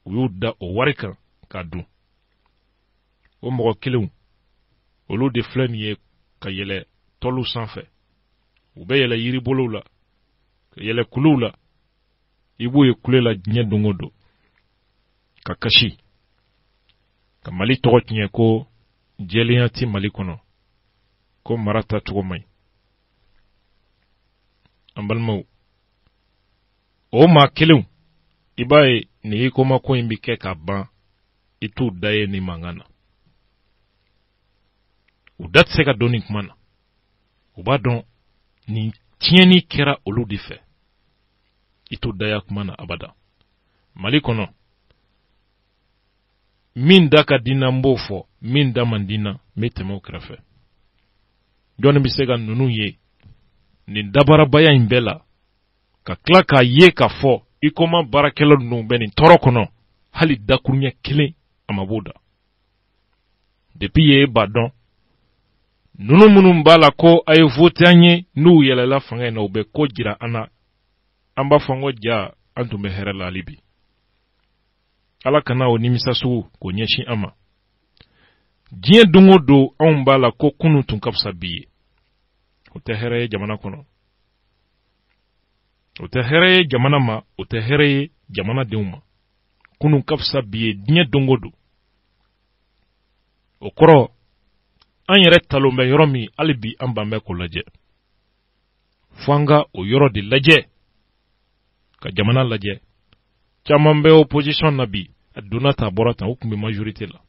u y'u da o wari kan k'a dun. O mɔgɔ kelenw olu de filɛ nin ye ka yɛlɛ tɔliw sanfɛ. U bɛ yɛlɛ yiribolow la ka yɛlɛ kuluw la i b'o ye kule la diɲɛ don o don ka kasi ka Mali tɔgɔ tiɲɛ ko jɛlenya ti Mali kɔnɔ ko mara ta cogo man ɲi. An balimaw o maa kelenw i b'a ye nin i koma ko in bi kɛ ka ban i t'u da ye ni mankan na. U da tɛ se ka dɔn nin kuma na. U b'a dɔn nin tiɲɛni kɛra olu de fɛ. I t'u da ya kuma na abada. Mali kɔnɔ min da ka di n na n b'o fɔ min da man di n na n bɛ tɛmɛ o kɛrɛfɛ. Jɔnni bɛ se ka ninnu ye nin dabarabaya in bɛɛ la ka tila k'a ye k'a fɔ i koma baarakɛla ninnu bɛ nin tɔɔrɔ kɔnɔ hali dakuruɲɛ kelen a ma b'o da. Depuis ye b'a dɔn ninnu minnu b'a la ko a ye voté an ye n'u yɛlɛla fanga in na u bɛ ko jira an na. An b'a fɔ n ko ja an tun bɛ hɛrɛ la hali bi. Ala kana o nimisa sugu k'o ɲɛsin an ma. Diɲɛ don o don anw b'a la ko kunun tun ka fisa bi ye. O tɛ hɛrɛ ye jamana kɔnɔ. O tɛ hɛrɛ ye jamana ma, o tɛ hɛrɛ ye jamanadenw ma. Kunun ka fisa bi ye diɲɛ don o don. O kɔrɔ an yɛrɛ talon bɛ yɔrɔ min hali bi an ban bɛ k'o lajɛ. Fo an ka o yɔrɔ de lajɛ ka jamana lajɛ. Caman bɛ opposition na bi a donna ta bɔra tan u tun bɛ majorité la.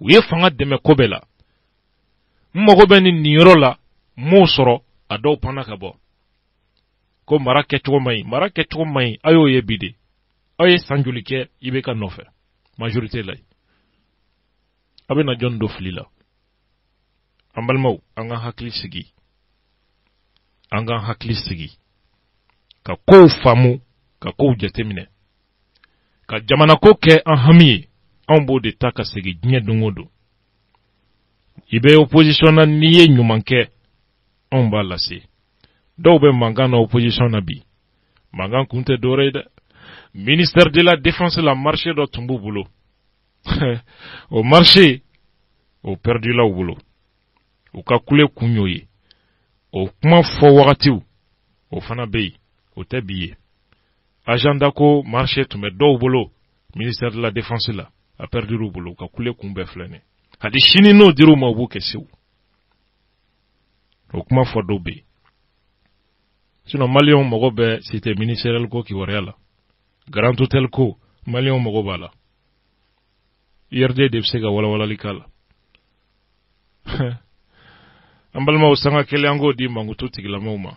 U ye fanga dɛmɛ ko bɛɛ la. N mago bɛ nin yɔrɔ la m'o sɔrɔ a dɔw panna ka bɔ. Ko mara kɛcogo man ɲi, mara kɛcogo man ɲi a y'o ye bi de. Aw ye san joli kɛ i bɛ ka nɔfɛ majorité la. A bɛ na jɔn dɔ fili la. An balimaw an ka hakili sigi. An ka hakili sigi. Ka kow faamu, ka kow jateminɛ. Ka jamana ko kɛ an hami ye, anw b'o de ta ka segi diɲɛ don o don. I bɛ opposition na n'i ye ɲuman kɛ, anw b'a lase. Dɔw bɛ mankan na opposition na bi. Mankan kun tɛ dɔwɛrɛ ye dɛ. Ministère de la Défense la marché dɔ tun b'u bolo. O marché, o perdu la u bolo. U ka kule kun y'o ye. O kuma fɔ wagatiw, o fana bɛ yen, o tɛ bi ye. Agenda ko marché tun bɛ dɔw bolo, ministère de la Défense la, a perdu u bolo, u ka kule kun bɛɛ filɛ nin. Hali sini n'o dir'u ma u b'u kɛ sew. o kuma fɔ dɔw be sinon maliyɛnw mago bɛ cité ministériel ko kiwariya la grand hôtel ko maliyɛnw mago b'a la IRD de bɛ se ka walawalali k'a la an balimaw sanga kelen an k'o di mankutu tigilamɔgɔw ma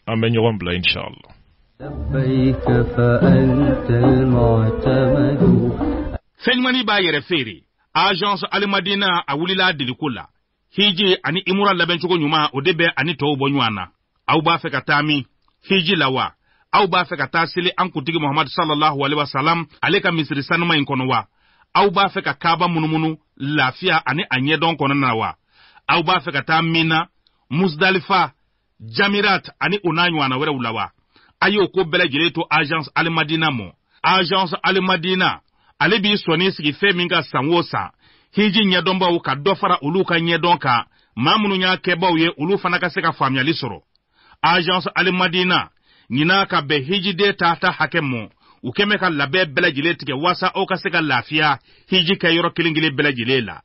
an bɛ ɲɔgɔn bila inshallah. لبيك فأنت المعتمد. fɛnɲumani b'a yɛrɛ feere agence alimadina a wulila deliko la hiji ani imura labɛncogo ɲuman o de bɛ ani tɔw bɔ ɲɔgɔn na aw b'a fɛ ka taa min hiji la wa aw b'a fɛ ka taa seli an kuntigi muhamadu sallallahu alaihi wasallam ale ka misiri sanuma in kɔnɔ wa aw b'a fɛ ka kaaba munumunu lafiya ani a ɲɛdɔn kɔnɔna na wa aw b'a fɛ ka taa mina musdalifa jamirat ani o n'a ɲɔgɔnna wɛrɛw la wa a y'o ko bɛɛ lajɛlen to agence alimadina mɔ agence alimadina ale b'i sɔnni sigi fɛn min ka san o san hiji ɲɛdɔnbaw ka dɔ fara olu ka ɲɛdɔn kan maa minnu y'a kɛbaw ye olu fana ka se ka faamuyali sɔrɔ agence alimadina ɲin'a ka bɛn hijiden ta hakɛ mɔ u kɛmɛ ka labɛn bɛɛ lajɛlen tigɛ walasa aw ka se ka lafiya hiji kɛ yɔrɔ kelen kelen bɛɛ lajɛlen la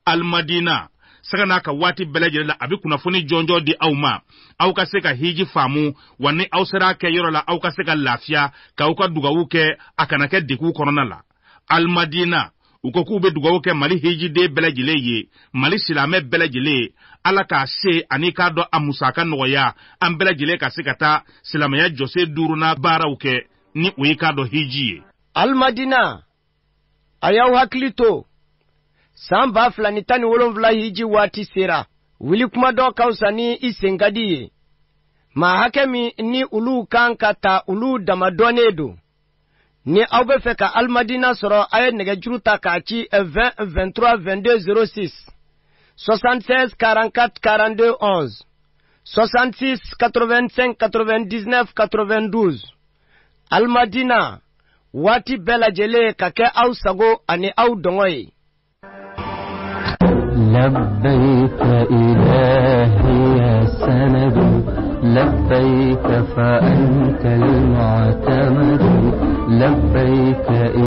alimadina saga n'a ka waati bɛɛ lajɛlen la a bɛ kunnafoni jɔnjɔ di aw ma aw ka se ka hiji faamu wa ni aw sera kɛ yɔrɔ la aw ka se ka lafiya k'aw ka dugawu kɛ a kana kɛ degun kɔnɔna la alimadina u ko k'u bɛ dugawu kɛ mali hijiden bɛɛ lajɛlen ye mali silamɛ bɛɛ lajɛlen ala k'a se ani k'a dɔn a musaka nɔgɔya an bɛɛ lajɛlen ka se ka taa silamɛya jɔsen 5nan baaraw kɛ ni o ye k'a dɔn hiji ye. alimadina a y'aw hakili to san 2017 hiji waati sera wili kuma dɔ ka fisa ni i sen ka di ye maa hakɛ min ni olu kan ka ta olu damadɔnnen don ni aw bɛ fɛ ka alimadina sɔrɔ a ye nɛgɛjuru ta k'a ci 20 23 22 06 76 44 42 11 66 85 99 92 alimadina waati bɛɛ lajɛlen ka kɛ aw sago ani aw dɔngɔ ye. لبيك إلهي يا سند لبيك فأنت المعتمد لبيك